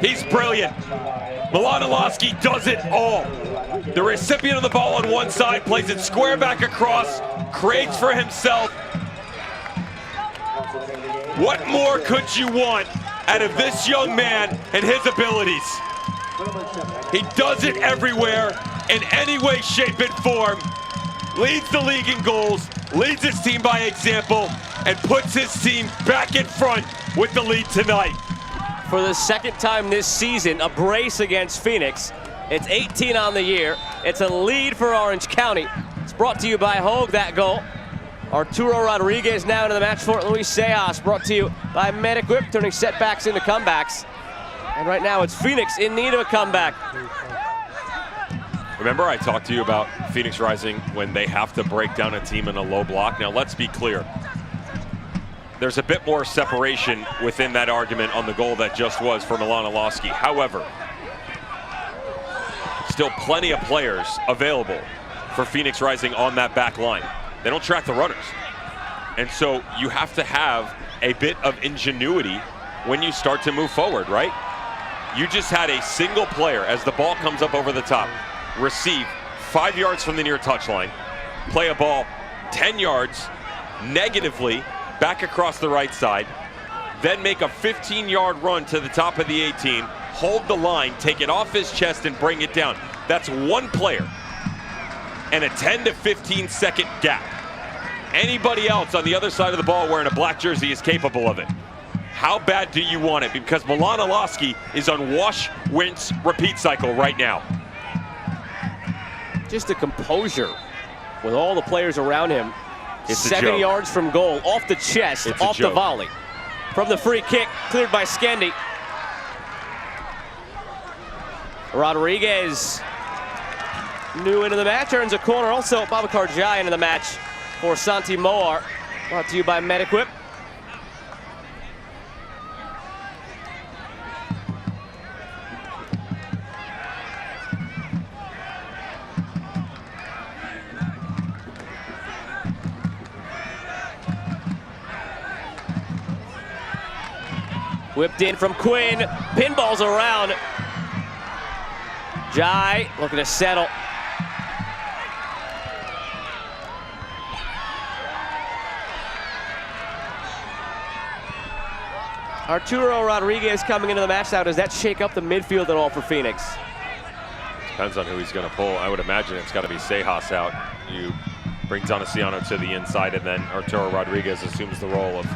He's brilliant. Milan Olaski does it all. The recipient of the ball on one side plays it square back across, creates for himself. What more could you want out of this young man and his abilities? He does it everywhere, in any way, shape, and form. Leads the league in goals, leads his team by example, and puts his team back in front with the lead tonight. For the second time this season, a brace against Phoenix. It's 18 on the year. It's a lead for Orange County. It's brought to you by Hogue, that goal. Arturo Rodriguez now into the match for Luis Sejas, brought to you by Mediquip, turning setbacks into comebacks. And right now it's Phoenix in need of a comeback. Remember I talked to you about Phoenix Rising when they have to break down a team in a low block? Now let's be clear. There's a bit more separation within that argument on the goal that just was for Milan Olaski. However, still plenty of players available for Phoenix Rising on that back line. They don't track the runners. And so you have to have a bit of ingenuity when you start to move forward, right? You just had a single player, as the ball comes up over the top, receive 5 yards from the near touchline, play a ball 10 yards negatively back across the right side, then make a 15-yard run to the top of the 18, hold the line, take it off his chest, and bring it down. That's one player and a 10 to 15 second gap. Anybody else on the other side of the ball wearing a black jersey is capable of it. how bad do you want it? Because Milan Olaski is on wash, rinse, repeat cycle right now. Just a composure with all the players around him. It's 7 yards from goal, off the chest, off the volley. From the free kick, cleared by Skendi. Rodriguez, new into the match, earns a corner. Also, Babacar Jai into the match for Santi Moar. Brought to you by Mediquip. Whipped in from Quinn, pinballs around. Jai looking to settle. Arturo Rodriguez coming into the match now. Does that shake up the midfield at all for Phoenix? Depends on who he's going to pull. I would imagine it's got to be Sejas out. You bring Donaciano to the inside, and then Arturo Rodriguez assumes the role of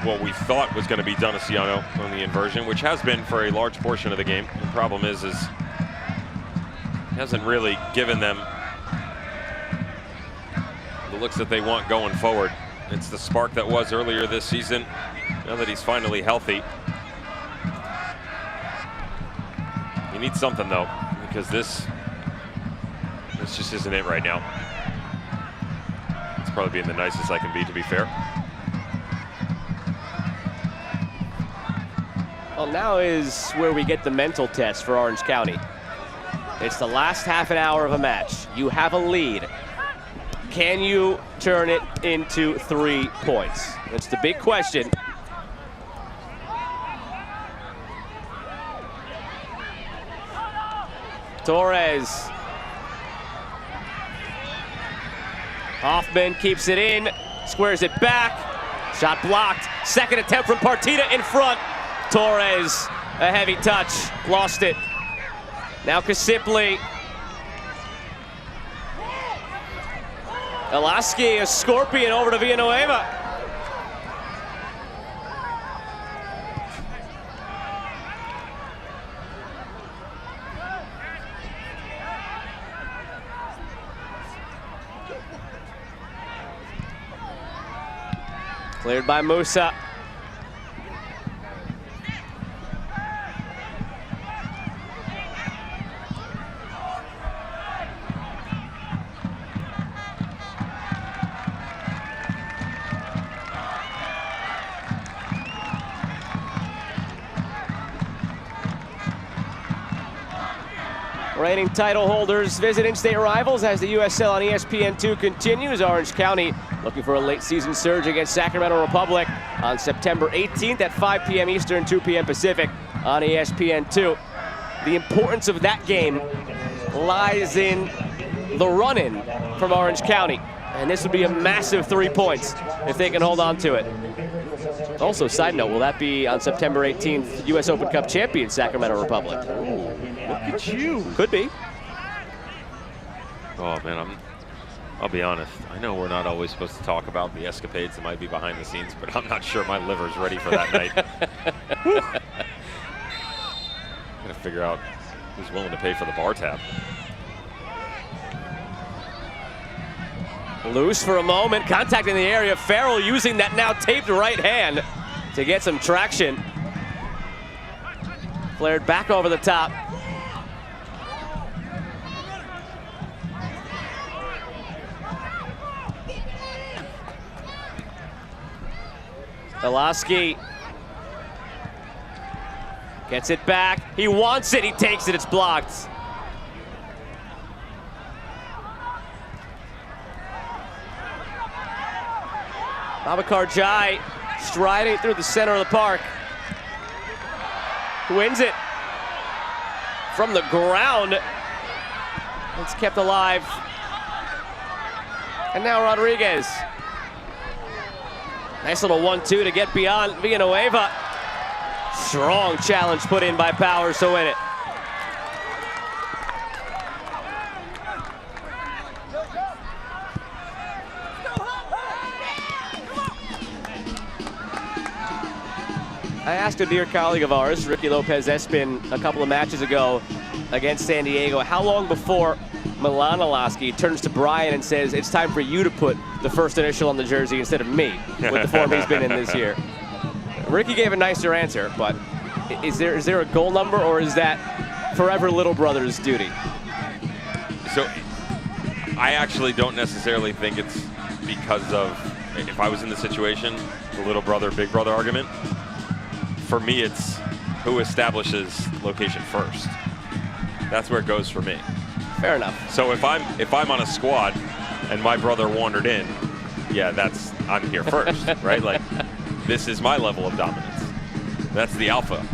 what we thought was going to be Donaciano on the inversion, which has been for a large portion of the game. The problem is he hasn't really given them the looks that they want going forward. It's the spark that was earlier this season. Now that he's finally healthy, he needs something though, because this just isn't it right now. It's probably being the nicest I can be, to be fair. Well, now is where we get the mental test for Orange County. It's the last half an hour of a match. You have a lead. Can you turn it into 3 points? That's the big question. Torres. Hoffman keeps it in, squares it back. Shot blocked. Second attempt from Partita in front. Torres, a heavy touch, lost it. Now Kasipli. Olaski, a scorpion over to Villanueva. Cleared by Musa. Reigning title holders visit in-state rivals as the USL on ESPN2 continues. Orange County looking for a late season surge against Sacramento Republic on September 18th at 5 p.m. Eastern, 2 p.m. Pacific on ESPN2. The importance of that game lies in the run-in from Orange County. And this would be a massive 3 points if they can hold on to it. Also, side note, will that be on September 18th, U.S. Open Cup champion Sacramento Republic? Ooh, look at you. Could be. Oh, man, I'll be honest. I know we're not always supposed to talk about the escapades that might be behind the scenes, but I'm not sure my liver's ready for that night. Gotta figure out who's willing to pay for the bar tab. Loose for a moment, contact in the area. Farrell using that now taped right hand to get some traction. Flared back over the top. Olaski gets it back. He wants it, he takes it, it's blocked. Babacar Jai striding through the center of the park. Wins it from the ground. It's kept alive. And now Rodriguez. Nice little 1-2 to get beyond Villanueva. Strong challenge put in by Powers to win it. I asked a dear colleague of ours, Ricky Lopez-Espin, a couple of matches ago against San Diego, how long before Milan Alaski turns to Brian and says, it's time for you to put the first initial on the jersey instead of me, with the form he's been in this year. Ricky gave a nicer answer, but is there a goal number, or is that forever little brother's duty? So I actually don't necessarily think it's because of, if I was in the situation, the little brother, big brother argument. For me, it's who establishes location first. That's where it goes for me. Fair enough. So if I'm on a squad and my brother wandered in, yeah, I'm here first, right? Like, this is my level of dominance. That's the alpha.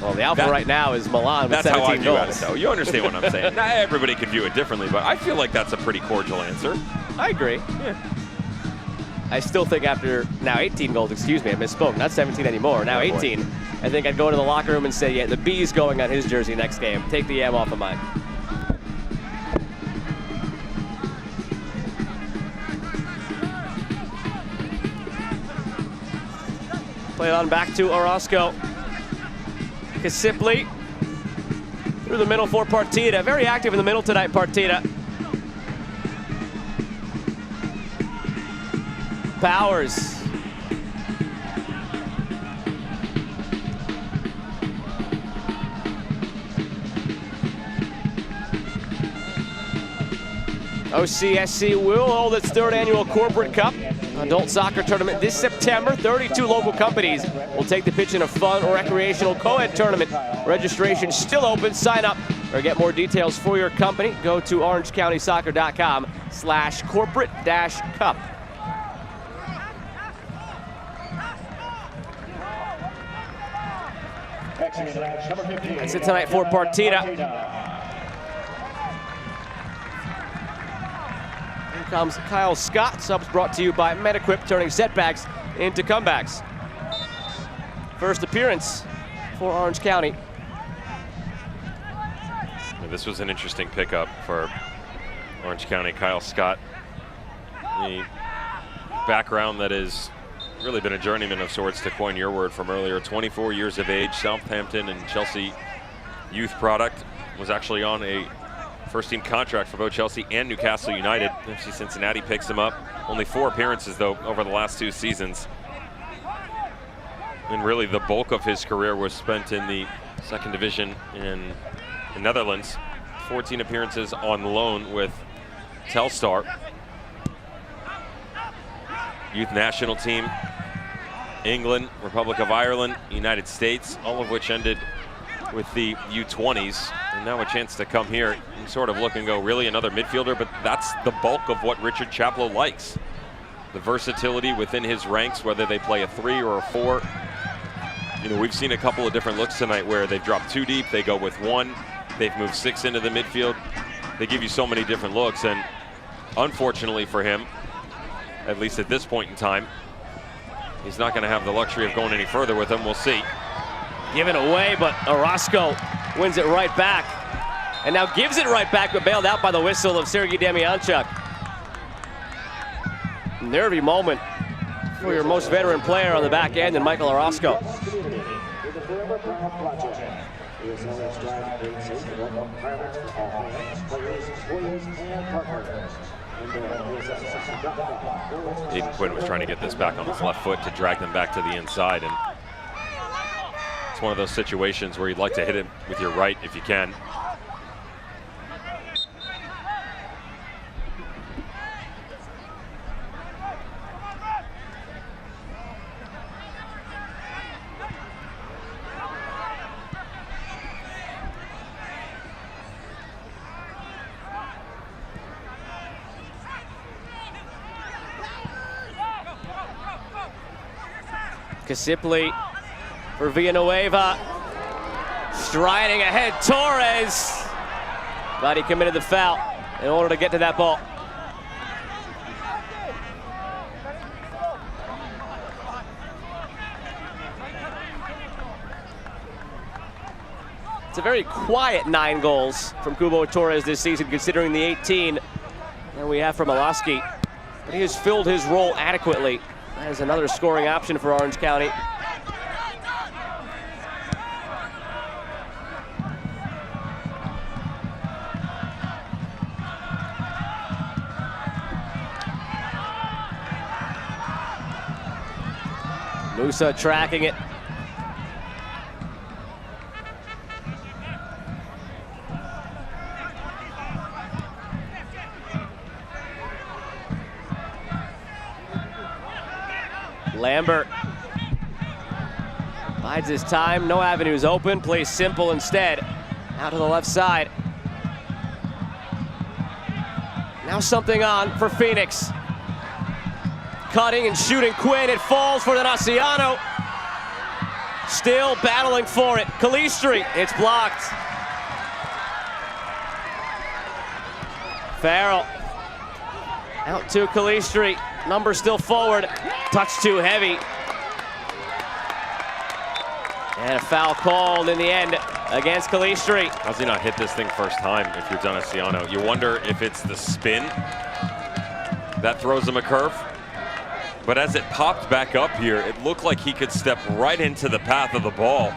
Well, the alpha right now is Milan with 17 goals. That's how I view it, though. You understand what I'm saying. Not everybody can view it differently, but I feel like that's a pretty cordial answer. I agree. Yeah. I still think after now 18 goals, excuse me, I misspoke, not 17 anymore, now 18, I think I'd go to the locker room and say, yeah, the B's going on his jersey next game. Take the M off of mine. Play it on back to Orozco. Kasipli through the middle for Partida. Very active in the middle tonight, Partida. Powers. OCSC will hold its third annual Corporate Cup adult soccer tournament this September. 32 local companies will take the pitch in a fun recreational co-ed tournament. Registration still open. Sign up or get more details for your company. Go to orangecountysoccer.com/corporate-cup. That's it tonight for Partida. Here comes Kyle Scott. Subs brought to you by Metaquip, turning setbacks into comebacks. First appearance for Orange County. This was an interesting pickup for Orange County. Kyle Scott, the background that has really been a journeyman of sorts, to coin your word from earlier. 24 years of age, Southampton and Chelsea youth product. Was actually on a first-team contract for both Chelsea and Newcastle United. FC Cincinnati picks him up. Only 4 appearances, though, over the last 2 seasons. And really, the bulk of his career was spent in the second division in the Netherlands. 14 appearances on loan with Telstar. Youth national team, England, Republic of Ireland, United States, all of which ended with the U20s. And now a chance to come here and sort of look and go, really another midfielder? But that's the bulk of what Richard Chaplow likes. The versatility within his ranks, whether they play a 3 or a 4. You know, we've seen a couple of different looks tonight where they've dropped 2 deep, they go with 1, they've moved 6 into the midfield. They give you so many different looks, and unfortunately for him, at least at this point in time, he's not going to have the luxury of going any further with him. We'll see. Given away, but Orozco wins it right back. And now gives it right back, but bailed out by the whistle of Sergei Demianchuk. Nervy moment for your most veteran player on the back end, and Michael Orozco. Aiden Quinn was trying to get this back on his left foot to drag them back to the inside, and it's one of those situations where you'd like to hit it with your right if you can. Kasipli for Villanueva. Striding ahead, Torres. But he committed the foul in order to get to that ball. It's a very quiet 9 goals from Cubo Torres this season, considering the 18 that we have from Alaski. But he has filled his role adequately as another scoring option for Orange County. Musa tracking it. Lambert bides his time, no avenues open, plays simple instead. Out to the left side. Now something on for Phoenix. Cutting and shooting Quinn, it falls for Donaciano. Still battling for it. Calistri, it's blocked. Farrell out to Calistri. Number still forward. Touch too heavy. And a foul called in the end against Calistri. How's he not hit this thing first time if you're Donaciano? You wonder if it's the spin that throws him a curve. But as it popped back up here, it looked like he could step right into the path of the ball.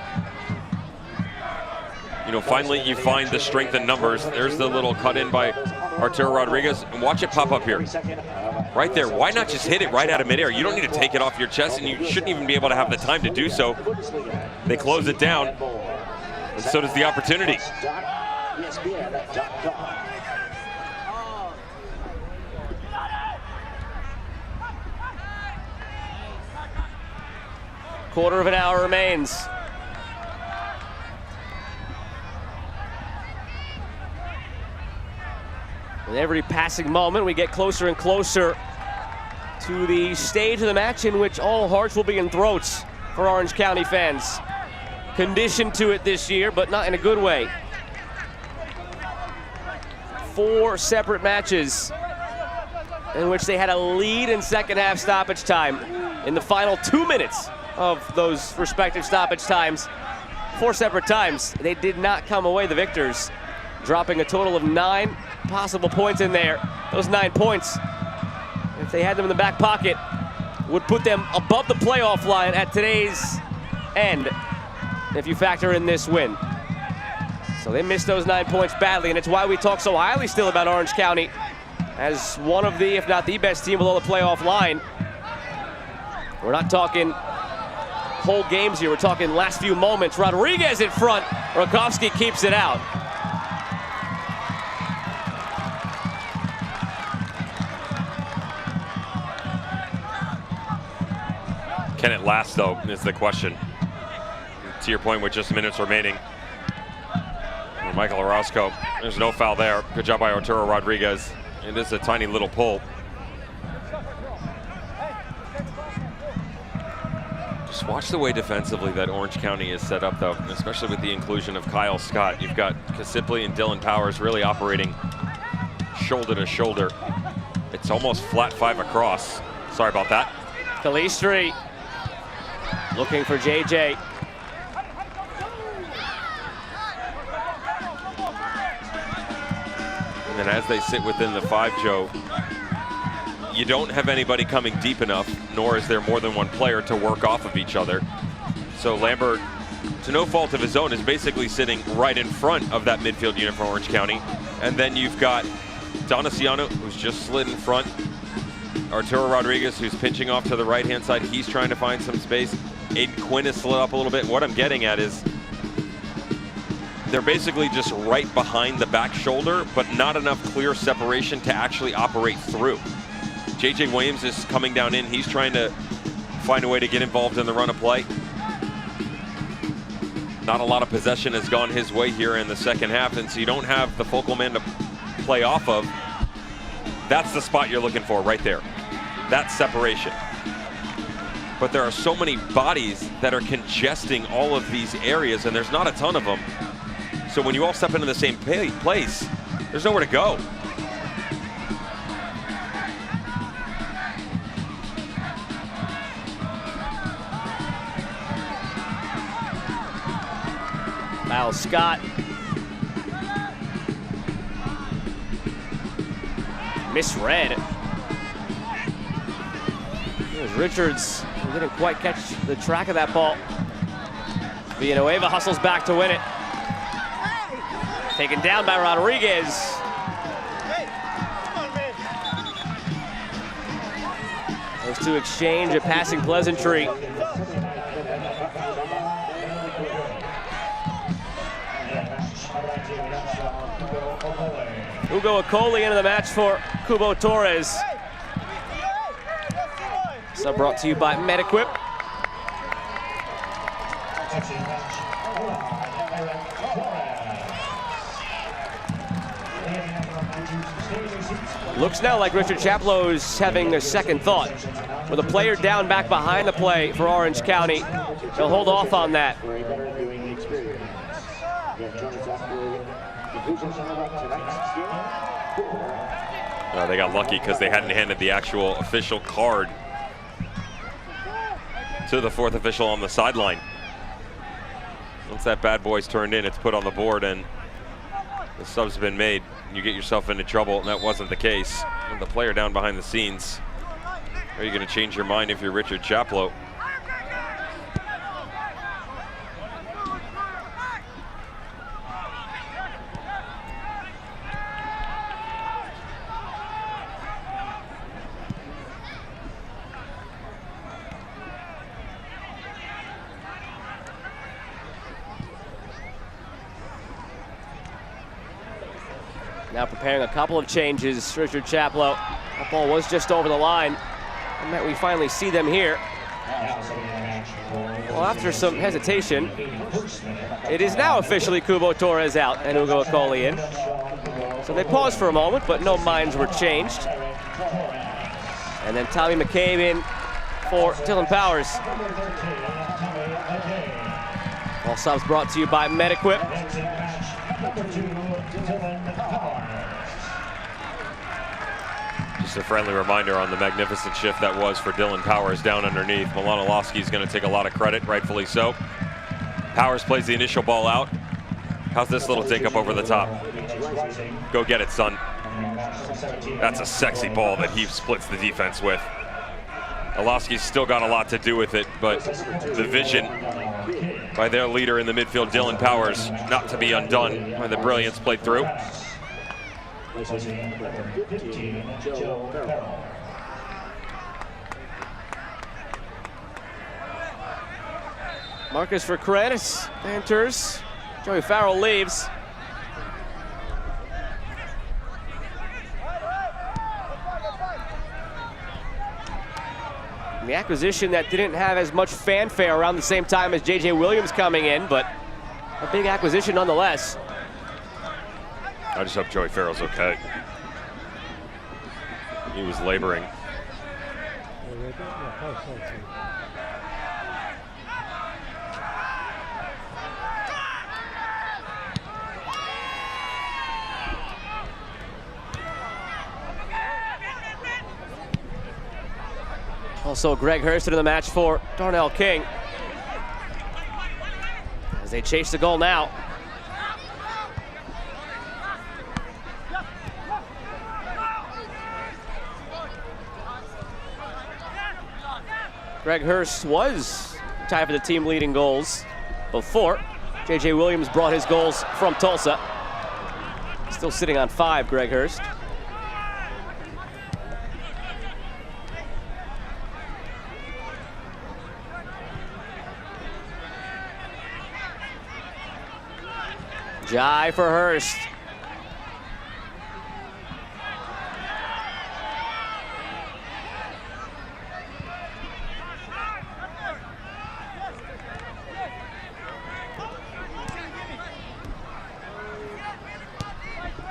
You know, finally you find the strength in numbers. There's the little cut in by Arturo Rodriguez. And watch it pop up here. Right there. Why not just hit it right out of midair? You don't need to take it off your chest, and you shouldn't even be able to have the time to do so. They close it down, and so does the opportunity. Quarter of an hour remains. With every passing moment, we get closer and closer to the stage of the match in which all hearts will be in throats for Orange County fans. Conditioned to it this year, but not in a good way. 4 separate matches in which they had a lead in second half stoppage time. In the final 2 minutes of those respective stoppage times, 4 separate times, they did not come away the victors, dropping a total of 9 possible points in there. Those 9 points, if they had them in the back pocket, would put them above the playoff line at today's end, if you factor in this win. So they missed those 9 points badly, and it's why we talk so highly still about Orange County as one of the, if not the best team below the playoff line. We're not talking whole games here, we're talking last few moments. Rodriguez in front, Rakowski keeps it out. Can it last, though, is the question. To your point, with just minutes remaining. Michael Orozco, there's no foul there. Good job by Arturo Rodriguez. It is a tiny little pull. Just watch the way defensively that Orange County is set up, though, especially with the inclusion of Kyle Scott. You've got Kasipli and Dylan Powers really operating shoulder to shoulder. It's almost flat 5 across. Sorry about that. Calistri looking for JJ. And then as they sit within the 5, Joe, you don't have anybody coming deep enough, nor is there more than one player to work off of each other. So Lambert, to no fault of his own, is basically sitting right in front of that midfield unit for Orange County. And then you've got Donaciano, who's just slid in front. Arturo Rodriguez, who's pinching off to the right-hand side. He's trying to find some space. Aiden Quinn has slid up a little bit. What I'm getting at is they're basically just right behind the back shoulder, but not enough clear separation to actually operate through. JJ Williams is coming down in. He's trying to find a way to get involved in the run of play. Not a lot of possession has gone his way here in the second half, and so you don't have the focal man to play off of. That's the spot you're looking for right there. That separation. But there are so many bodies that are congesting all of these areas, and there's not a ton of them. So when you all step into the same place, there's nowhere to go. Kyle Scott. Misread. Richards didn't quite catch the track of that ball. Villanueva hustles back to win it. Taken down by Rodriguez. Those two exchange a passing pleasantry. Hugo Akoli into the match for Kubo Torres. So brought to you by MedEquip. Looks now like Richard Chaplow's having a second thought. With a player down back behind the play for Orange County, they'll hold off on that. They got lucky because they hadn't handed the actual official card to the fourth official on the sideline. Once that bad boy's turned in, it's put on the board and the sub's been made. You get yourself into trouble, and that wasn't the case. And the player down behind the scenes. Are you going to change your mind if you're Richard Chaplow? Now preparing a couple of changes, Richard Chaplow. That ball was just over the line, and we finally see them here. Well, after some hesitation, it is now officially Kubo Torres out and Hugo Akoli in. So they paused for a moment, but no minds were changed. And then Tommy McCabe in for Dylan Powers. All subs brought to you by MedEquip. Just a friendly reminder on the magnificent shift that was for Dylan Powers down underneath. Milanowski's going to take a lot of credit, rightfully so. Powers plays the initial ball out. How's this little take up over the top? Go get it, son. That's a sexy ball that he splits the defense with. Olowski's still got a lot to do with it, but the vision by their leader in the midfield, Dylan Powers, not to be undone by the brilliance played through. Marcus Vercranis enters. Joey Farrell leaves. The acquisition that didn't have as much fanfare around the same time as J.J. Williams coming in, but a big acquisition nonetheless. I just hope Joey Farrell's okay. He was laboring. Also Greg Hurst into the match for Darnell King. As they chase the goal now. Greg Hurst was tied for the team leading goals before. J.J. Williams brought his goals from Tulsa. Still sitting on 5, Greg Hurst. Jai for Hurst.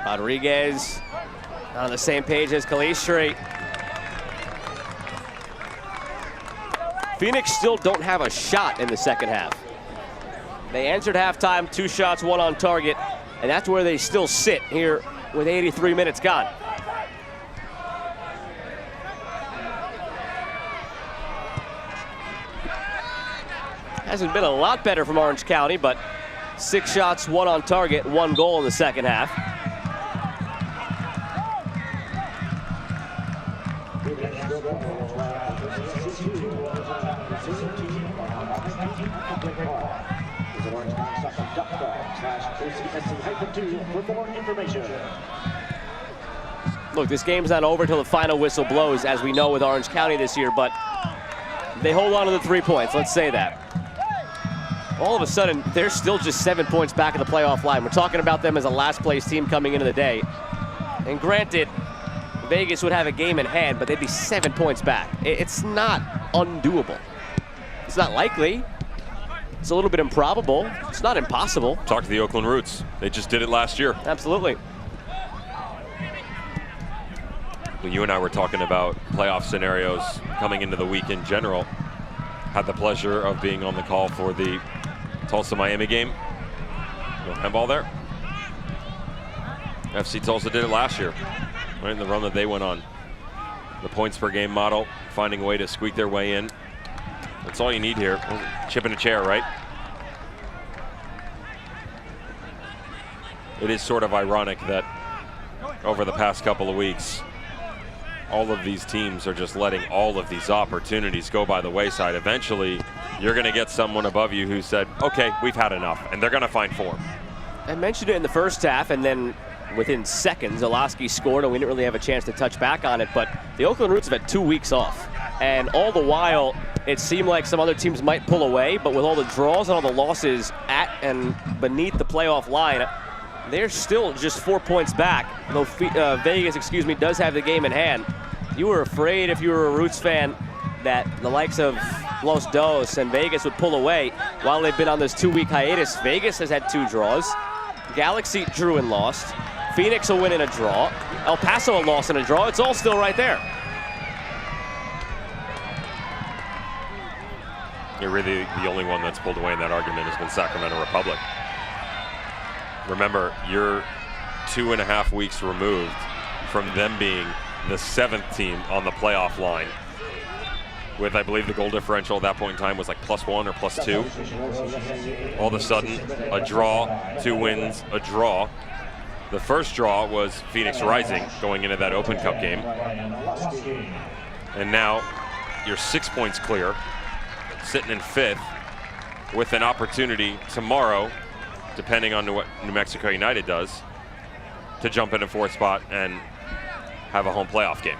Rodriguez on the same page as Calistri. Phoenix still don't have a shot in the second half. They entered halftime, 2 shots, 1 on target, and that's where they still sit here with 83 minutes gone. Hasn't been a lot better from Orange County, but 6 shots, 1 on target, 1 goal in the second half. Look, this game's not over till the final whistle blows, as we know with Orange County this year, but they hold on to the 3 points, let's say that. All of a sudden, they're still just 7 points back of the playoff line. We're talking about them as a last place team coming into the day. And granted, Vegas would have a game in hand, but they'd be 7 points back. It's not undoable. It's not likely. It's a little bit improbable. It's not impossible. Talk to the Oakland Roots. They just did it last year. Absolutely. Well, you and I were talking about playoff scenarios coming into the week in general. Had the pleasure of being on the call for the Tulsa-Miami game. No handball there. FC Tulsa did it last year, right in the run that they went on. The points per game model, finding a way to squeak their way in. That's all you need here. Chip in a chair, right? It is sort of ironic that over the past couple of weeks, all of these teams are just letting all of these opportunities go by the wayside. Eventually, you're going to get someone above you who said, okay, we've had enough, and they're going to find form. I mentioned it in the first half, and then within seconds, Olaski scored, and we didn't really have a chance to touch back on it, but the Oakland Roots have had 2 weeks off. And all the while, it seemed like some other teams might pull away, but with all the draws and all the losses at and beneath the playoff line, they're still just 4 points back, though Vegas, does have the game in hand. You were afraid, if you were a Roots fan, that the likes of Los Dos and Vegas would pull away while they've been on this 2-week hiatus. Vegas has had 2 draws. Galaxy drew and lost. Phoenix will win in a draw. El Paso a loss in a draw. It's all still right there. You're really the only one that's pulled away in that argument has been Sacramento Republic. Remember, you're 2.5 weeks removed from them being the 7th team on the playoff line, with, I believe, the goal differential at that point in time was like +1 or +2. All of a sudden, a draw, 2 wins, a draw. The first draw was Phoenix Rising going into that Open Cup game. And now you're 6 points clear, sitting in 5th, with an opportunity tomorrow, depending on what New Mexico United does, to jump into 4th spot and have a home playoff game.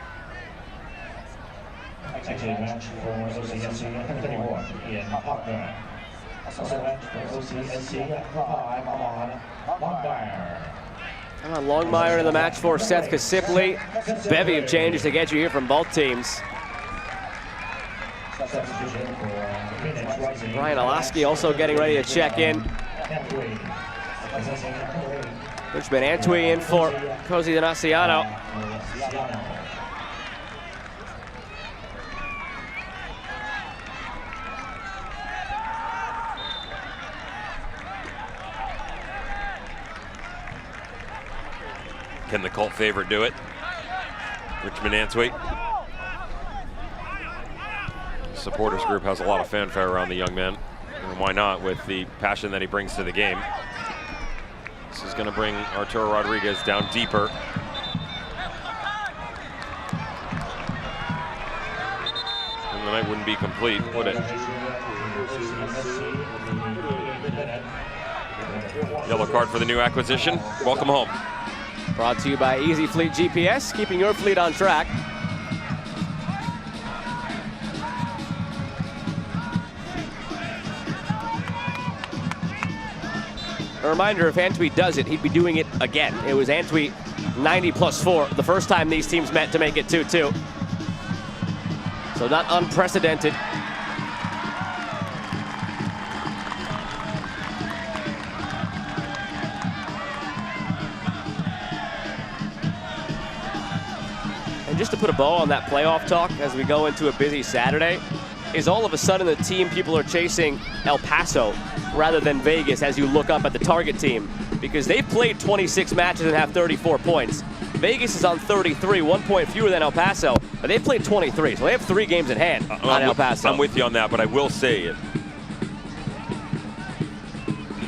Longmire in the match for Seth Kasipli. Bevy of changes to get you here from both teams. Ryan Olaski also getting ready to check in. Richmond Antwi in for Cozy Donaciano. Can the cult favorite do it? Richmond Antwi. The supporters group has a lot of fanfare around the young man. And why not, with the passion that he brings to the game. This is going to bring Arturo Rodriguez down deeper. And the night wouldn't be complete, would it? Yellow card for the new acquisition. Welcome home. Brought to you by Easy Fleet GPS, keeping your fleet on track. A reminder, if Antwi does it, he'd be doing it again. It was Antwi 90+4 the first time these teams met to make it 2-2. So not unprecedented. And just to put a bow on that playoff talk as we go into a busy Saturday, is all of a sudden the team people are chasing El Paso rather than Vegas as you look up at the target team, because they've played 26 matches and have 34 points. Vegas is on 33, 1 point fewer than El Paso, but they've played 23, so they have 3 games in hand on El Paso. I'm with you on that, but I will say it.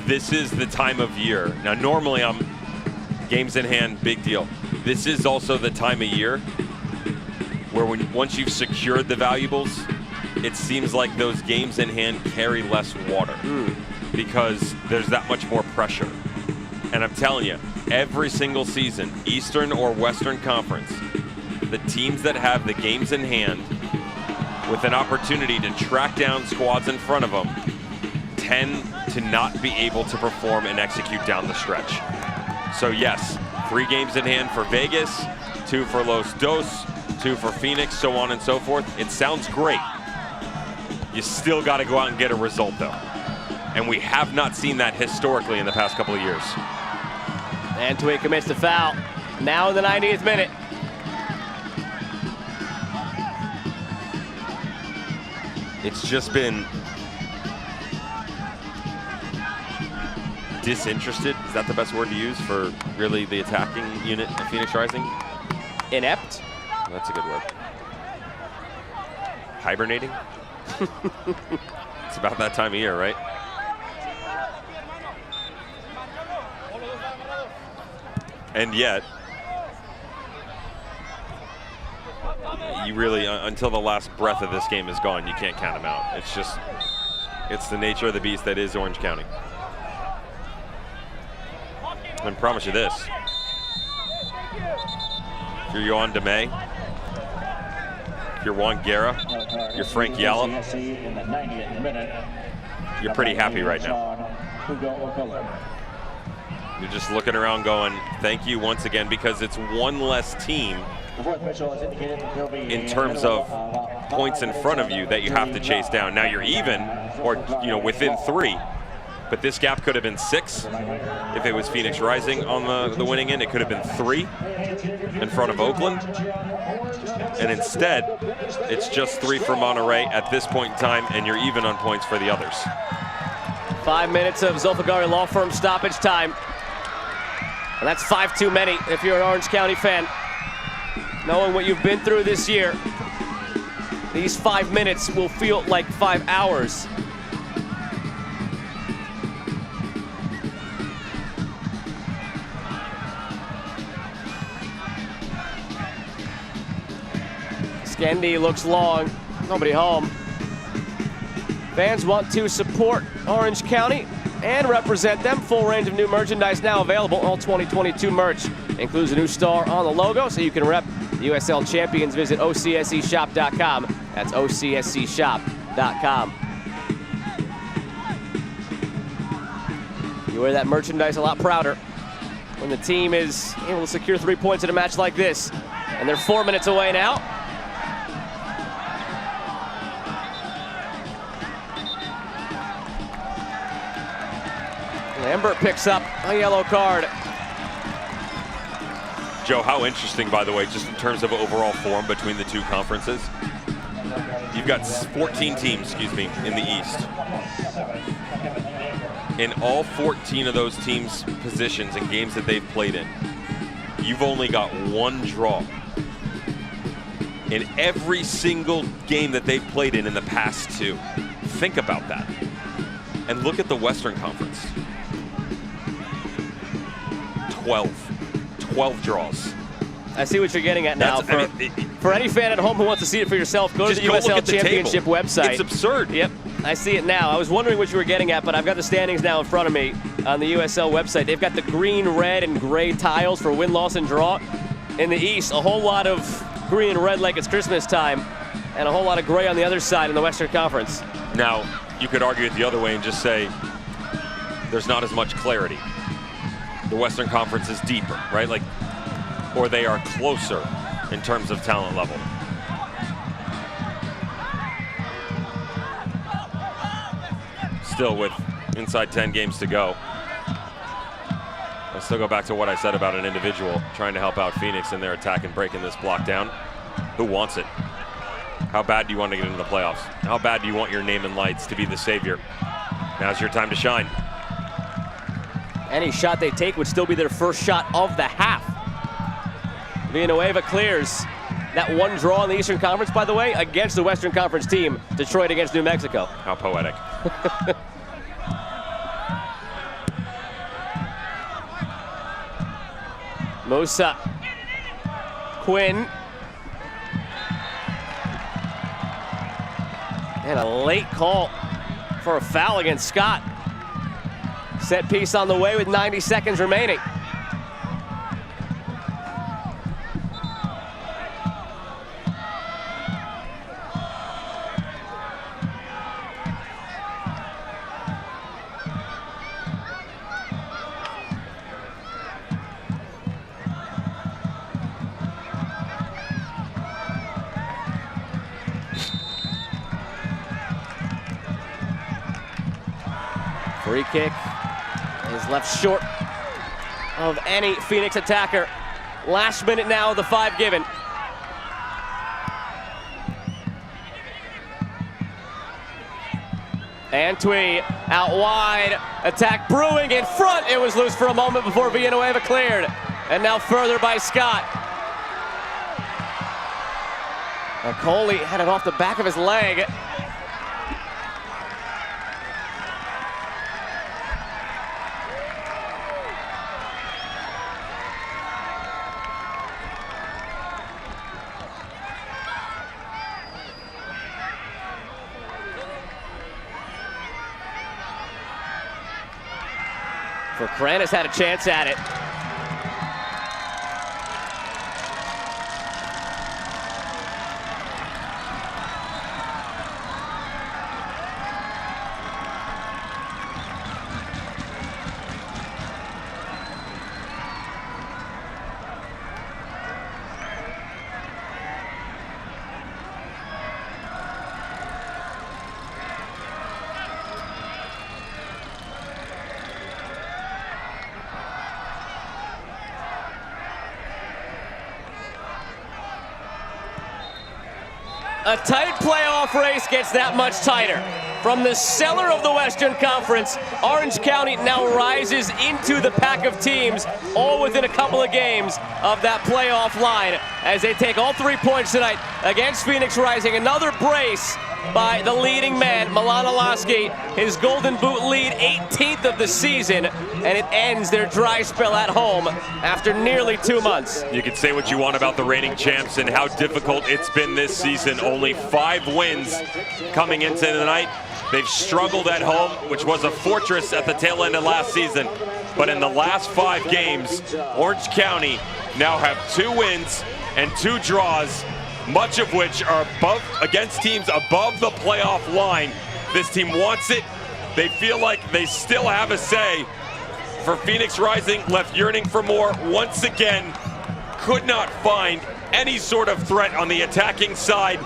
This is the time of year. Now, normally I'm games in hand, big deal. This is also the time of year where once you've secured the valuables, it seems like those games in hand carry less water because there's that much more pressure. And I'm telling you, every single season, Eastern or Western Conference, the teams that have the games in hand with an opportunity to track down squads in front of them tend to not be able to perform and execute down the stretch. So yes, 3 games in hand for Vegas, 2 for Los Dos, 2 for Phoenix, so on and so forth. It sounds great. You still got to go out and get a result, though. And we have not seen that historically in the past couple of years. And Twig commits the foul. Now in the 90th minute. It's just been disinterested. Is that the best word to use for really the attacking unit of Phoenix Rising? Inept. That's a good word. Hibernating? It's about that time of year, right? And yet, you really, until the last breath of this game is gone, you can't count them out. It's just, it's the nature of the beast that is Orange County. I can promise you this. If you're Yohan DeMay, if you're Juan Guerra, you're Frank Yallop, you're pretty happy right now. You're just looking around going, thank you once again, because it's one less team in terms of points in front of you that you have to chase down. Now you're even, or within 3, but this gap could have been 6 if it was Phoenix Rising on the winning end. It could have been 3 in front of Oakland, and instead it's just 3 for Monterey at this point in time, and you're even on points for the others. 5 minutes of Zulfagari Law Firm stoppage time. And that's 5 too many if you're an Orange County fan. Knowing what you've been through this year, these 5 minutes will feel like 5 hours. Skendi looks long, nobody home. Fans want to support Orange County and represent them. Full range of new merchandise now available. All 2022 merch includes a new star on the logo, so you can rep the USL champions. Visit OCSCshop.com. That's OCSCshop.com. You wear that merchandise a lot prouder when the team is able to secure 3 points in a match like this. And they're 4 minutes away now. Lambert picks up a yellow card. Joe, how interesting, by the way, just in terms of overall form between the two conferences. You've got 14 teams, in the East. In all 14 of those teams' positions and games that they've played in, you've only got 1 draw. In every single game that they've played in the past 2. Think about that. And look at the Western Conference. 12 draws. I see what you're getting at now. For any fan at home who wants to see it for yourself, go to the USL Championship website. It's absurd. Yep, I see it now. I was wondering what you were getting at, but I've got the standings now in front of me on the USL website. They've got the green, red, and gray tiles for win, loss, and draw. In the East, a whole lot of green and red like it's Christmas time, and a whole lot of gray on the other side in the Western Conference. Now, you could argue it the other way and just say there's not as much clarity. The Western Conference is deeper, right? Or they are closer in terms of talent level. Still, with inside 10 games to go, I still go back to what I said about an individual trying to help out Phoenix in their attack and breaking this block down. Who wants it? How bad do you want to get into the playoffs? How bad do you want your name in lights to be the savior? Now's your time to shine. Any shot they take would still be their first shot of the half. Villanueva clears. That 1 draw in the Eastern Conference, by the way, against the Western Conference team, Detroit against New Mexico. How poetic. Musa. Quinn. And a late call for a foul against Scott. Set piece on the way with 90 seconds remaining. Free kick is left short of any Phoenix attacker. Last minute now of the 5 given. Antwi out wide, attack brewing in front. It was loose for a moment before Villanueva cleared. And now further by Scott. Coley had it off the back of his leg. For Kranis had a chance at it. A tight playoff race gets that much tighter. From the cellar of the Western Conference, Orange County now rises into the pack of teams, all within a couple of games of that playoff line, as they take all 3 points tonight against Phoenix Rising. Another brace by the leading man, Milan Olaski, his Golden Boot lead, 18th of the season, and it ends their dry spell at home after nearly 2 months. You can say what you want about the reigning champs and how difficult it's been this season. Only 5 wins coming into the night. They've struggled at home, which was a fortress at the tail end of last season. But in the last 5 games, Orange County now have 2 wins and 2 draws, much of which are against teams above the playoff line. This team wants it. They feel like they still have a say. For Phoenix Rising, left yearning for more once again, could not find any sort of threat on the attacking side.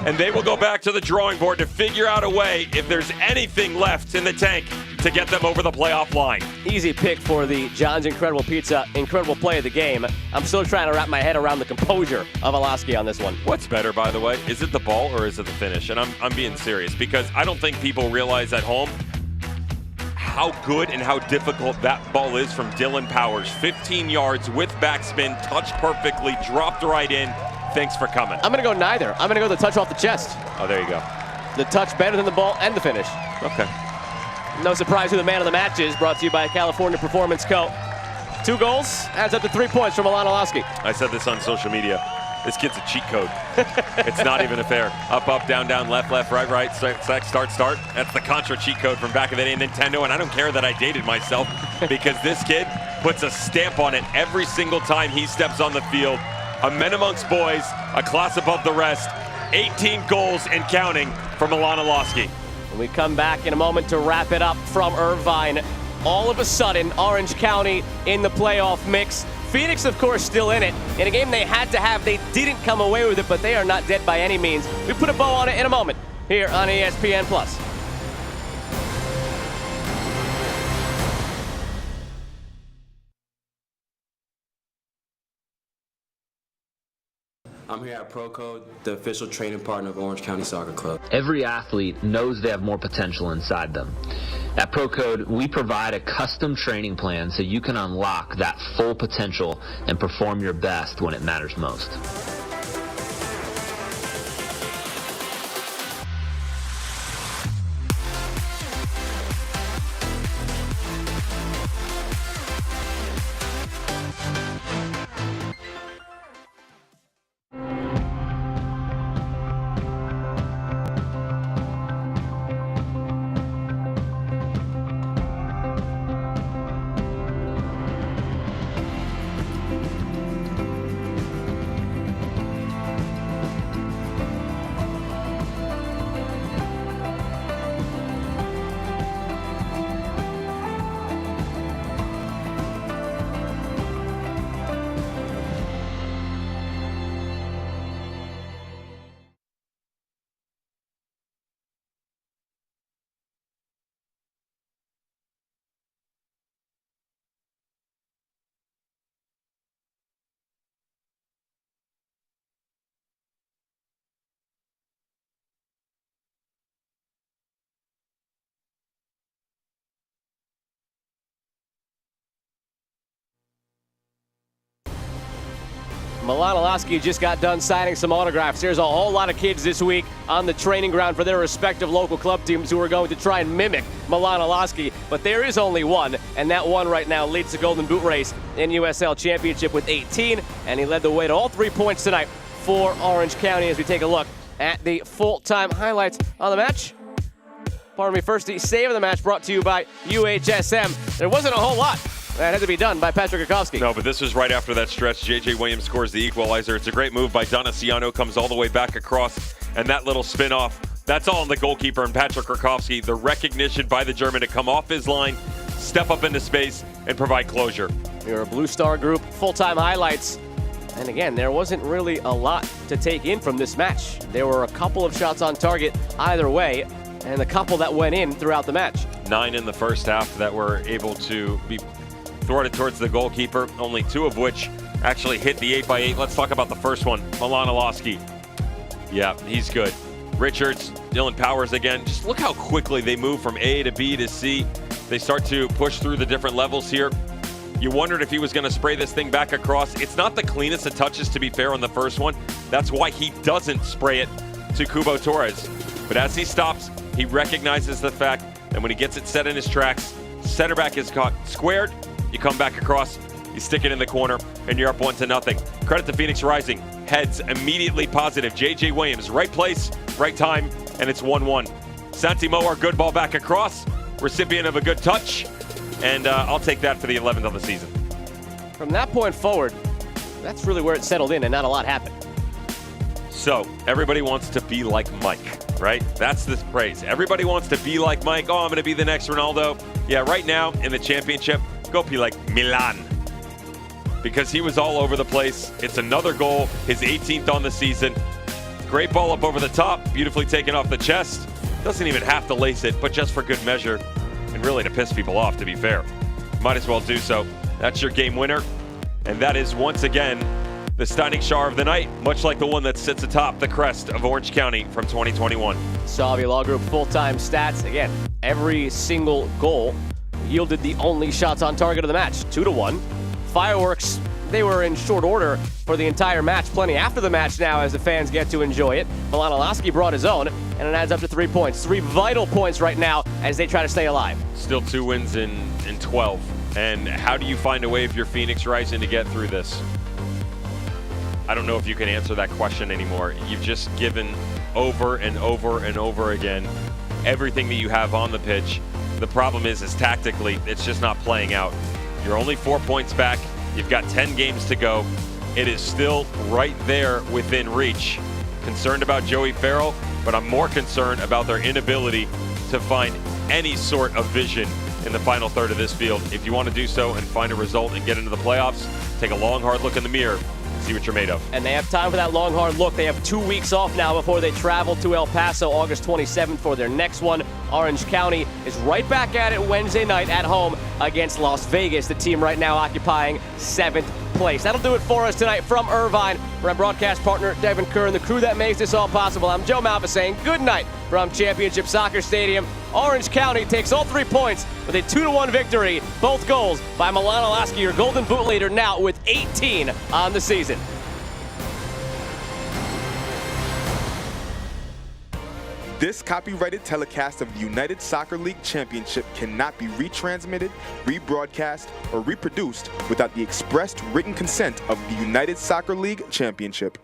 And they will go back to the drawing board to figure out a way, if there's anything left in the tank, to get them over the playoff line. Easy pick for the John's Incredible Pizza incredible play of the game. I'm still trying to wrap my head around the composure of Olaski on this one. What's better, by the way? Is it the ball or is it the finish? And I'm being serious, because I don't think people realize at home how good and how difficult that ball is from Dylan Powers. 15 yards with backspin, touched perfectly, dropped right in. Thanks for coming. I'm going to go neither. I'm going to go the touch off the chest. Oh, there you go. The touch better than the ball and the finish. Okay. No surprise who the man of the match is, brought to you by California Performance Co. 2 goals, adds up to 3 points from Milan Olaski. I said this on social media. This kid's a cheat code. It's not even a fair. Up, up, down, down, left, left, right, right, start, start. That's the Contra cheat code from back in the day in Nintendo, and I don't care that I dated myself, because this kid puts a stamp on it every single time he steps on the field. A men amongst boys, a class above the rest. 18 goals and counting for Milan Olaski. When we come back in a moment to wrap it up from Irvine, all of a sudden, Orange County in the playoff mix. Phoenix, of course, still in it. In a game they had to have, they didn't come away with it, but they are not dead by any means. We put a bow on it in a moment here on ESPN+. I'm here at Pro Code, the official training partner of Orange County Soccer Club. Every athlete knows they have more potential inside them. At Pro Code, we provide a custom training plan so you can unlock that full potential and perform your best when it matters most. Milan just got done signing some autographs. There's a whole lot of kids this week on the training ground for their respective local club teams who are going to try and mimic Milan, but there is only one, and that one right now leads the Golden Boot race in USL Championship with 18, and he led the way to all 3 points tonight for Orange County as we take a look at the full-time highlights on the match. Pardon me, first the save of the match brought to you by UHSM. There wasn't a whole lot that had to be done by Patrick Rakowski. No, but this was right after that stretch. J.J. Williams scores the equalizer. It's a great move by Doniciano, comes all the way back across, and that little spin-off, that's all on the goalkeeper and Patrick Rakowski. The recognition by the German to come off his line, step up into space, and provide closure. You're a Blue Star Group full-time highlights. And again, there wasn't really a lot to take in from this match. There were a couple of shots on target either way, and a couple that went in throughout the match. 9 in the first half that were able to be thwarted towards the goalkeeper, only 2 of which actually hit the 8x8. Let's talk about the first one, Milan. Yeah, he's good. Richards, Dylan Powers again. Just look how quickly they move from A to B to C. They start to push through the different levels here. You wondered if he was going to spray this thing back across. It's not the cleanest of touches, to be fair, on the first one. That's why he doesn't spray it to Kubo Torres. But as he stops, he recognizes the fact that when he gets it set in his tracks, center back is caught squared, you come back across, you stick it in the corner, and you're up 1-0. Credit to Phoenix Rising. Heads immediately positive. J.J. Williams, right place, right time, and it's 1-1. Santi Moar, good ball back across, recipient of a good touch, and I'll take that for the 11th of the season. From that point forward, that's really where it settled in and not a lot happened. So, everybody wants to be like Mike, right? That's the phrase. Everybody wants to be like Mike. Oh, I'm going to be the next Ronaldo. Yeah, right now in the championship, go be like Milan. Because he was all over the place. It's another goal, his 18th on the season. Great ball up over the top, beautifully taken off the chest. Doesn't even have to lace it, but just for good measure. And really to piss people off, to be fair. Might as well do so. That's your game winner. And that is, once again, the stunning star of the night, much like the one that sits atop the crest of Orange County from 2021. Salvia Law Group full-time stats. Again, every single goal yielded the only shots on target of the match, 2-1. Fireworks, they were in short order for the entire match. Plenty after the match now as the fans get to enjoy it. Milan brought his own, and it adds up to 3 points. 3 vital points right now as they try to stay alive. Still 2 wins in 12. And how do you find a way if you're Phoenix Rising to get through this? I don't know if you can answer that question anymore. You've just given over and over and over again everything that you have on the pitch. The problem is tactically, it's just not playing out. You're only 4 points back. You've got 10 games to go. It is still right there within reach. Concerned about Joey Farrell, but I'm more concerned about their inability to find any sort of vision in the final third of this field. If you want to do so and find a result and get into the playoffs, take a long, hard look in the mirror. See what you're made of. And they have time for that long, hard look. They have 2 weeks off now before they travel to El Paso August 27th for their next one. Orange County is right back at it Wednesday night at home against Las Vegas, the team right now occupying 7th place. That'll do it for us tonight from Irvine. For our broadcast partner, Devin Kerr, and the crew that makes this all possible, I'm Joe Malfa saying good night from Championship Soccer Stadium. Orange County takes all 3 points with a 2-1 victory. Both goals by Milan, your Golden Boot leader, now with 18 on the season. This copyrighted telecast of the United Soccer League Championship cannot be retransmitted, rebroadcast, or reproduced without the expressed written consent of the United Soccer League Championship.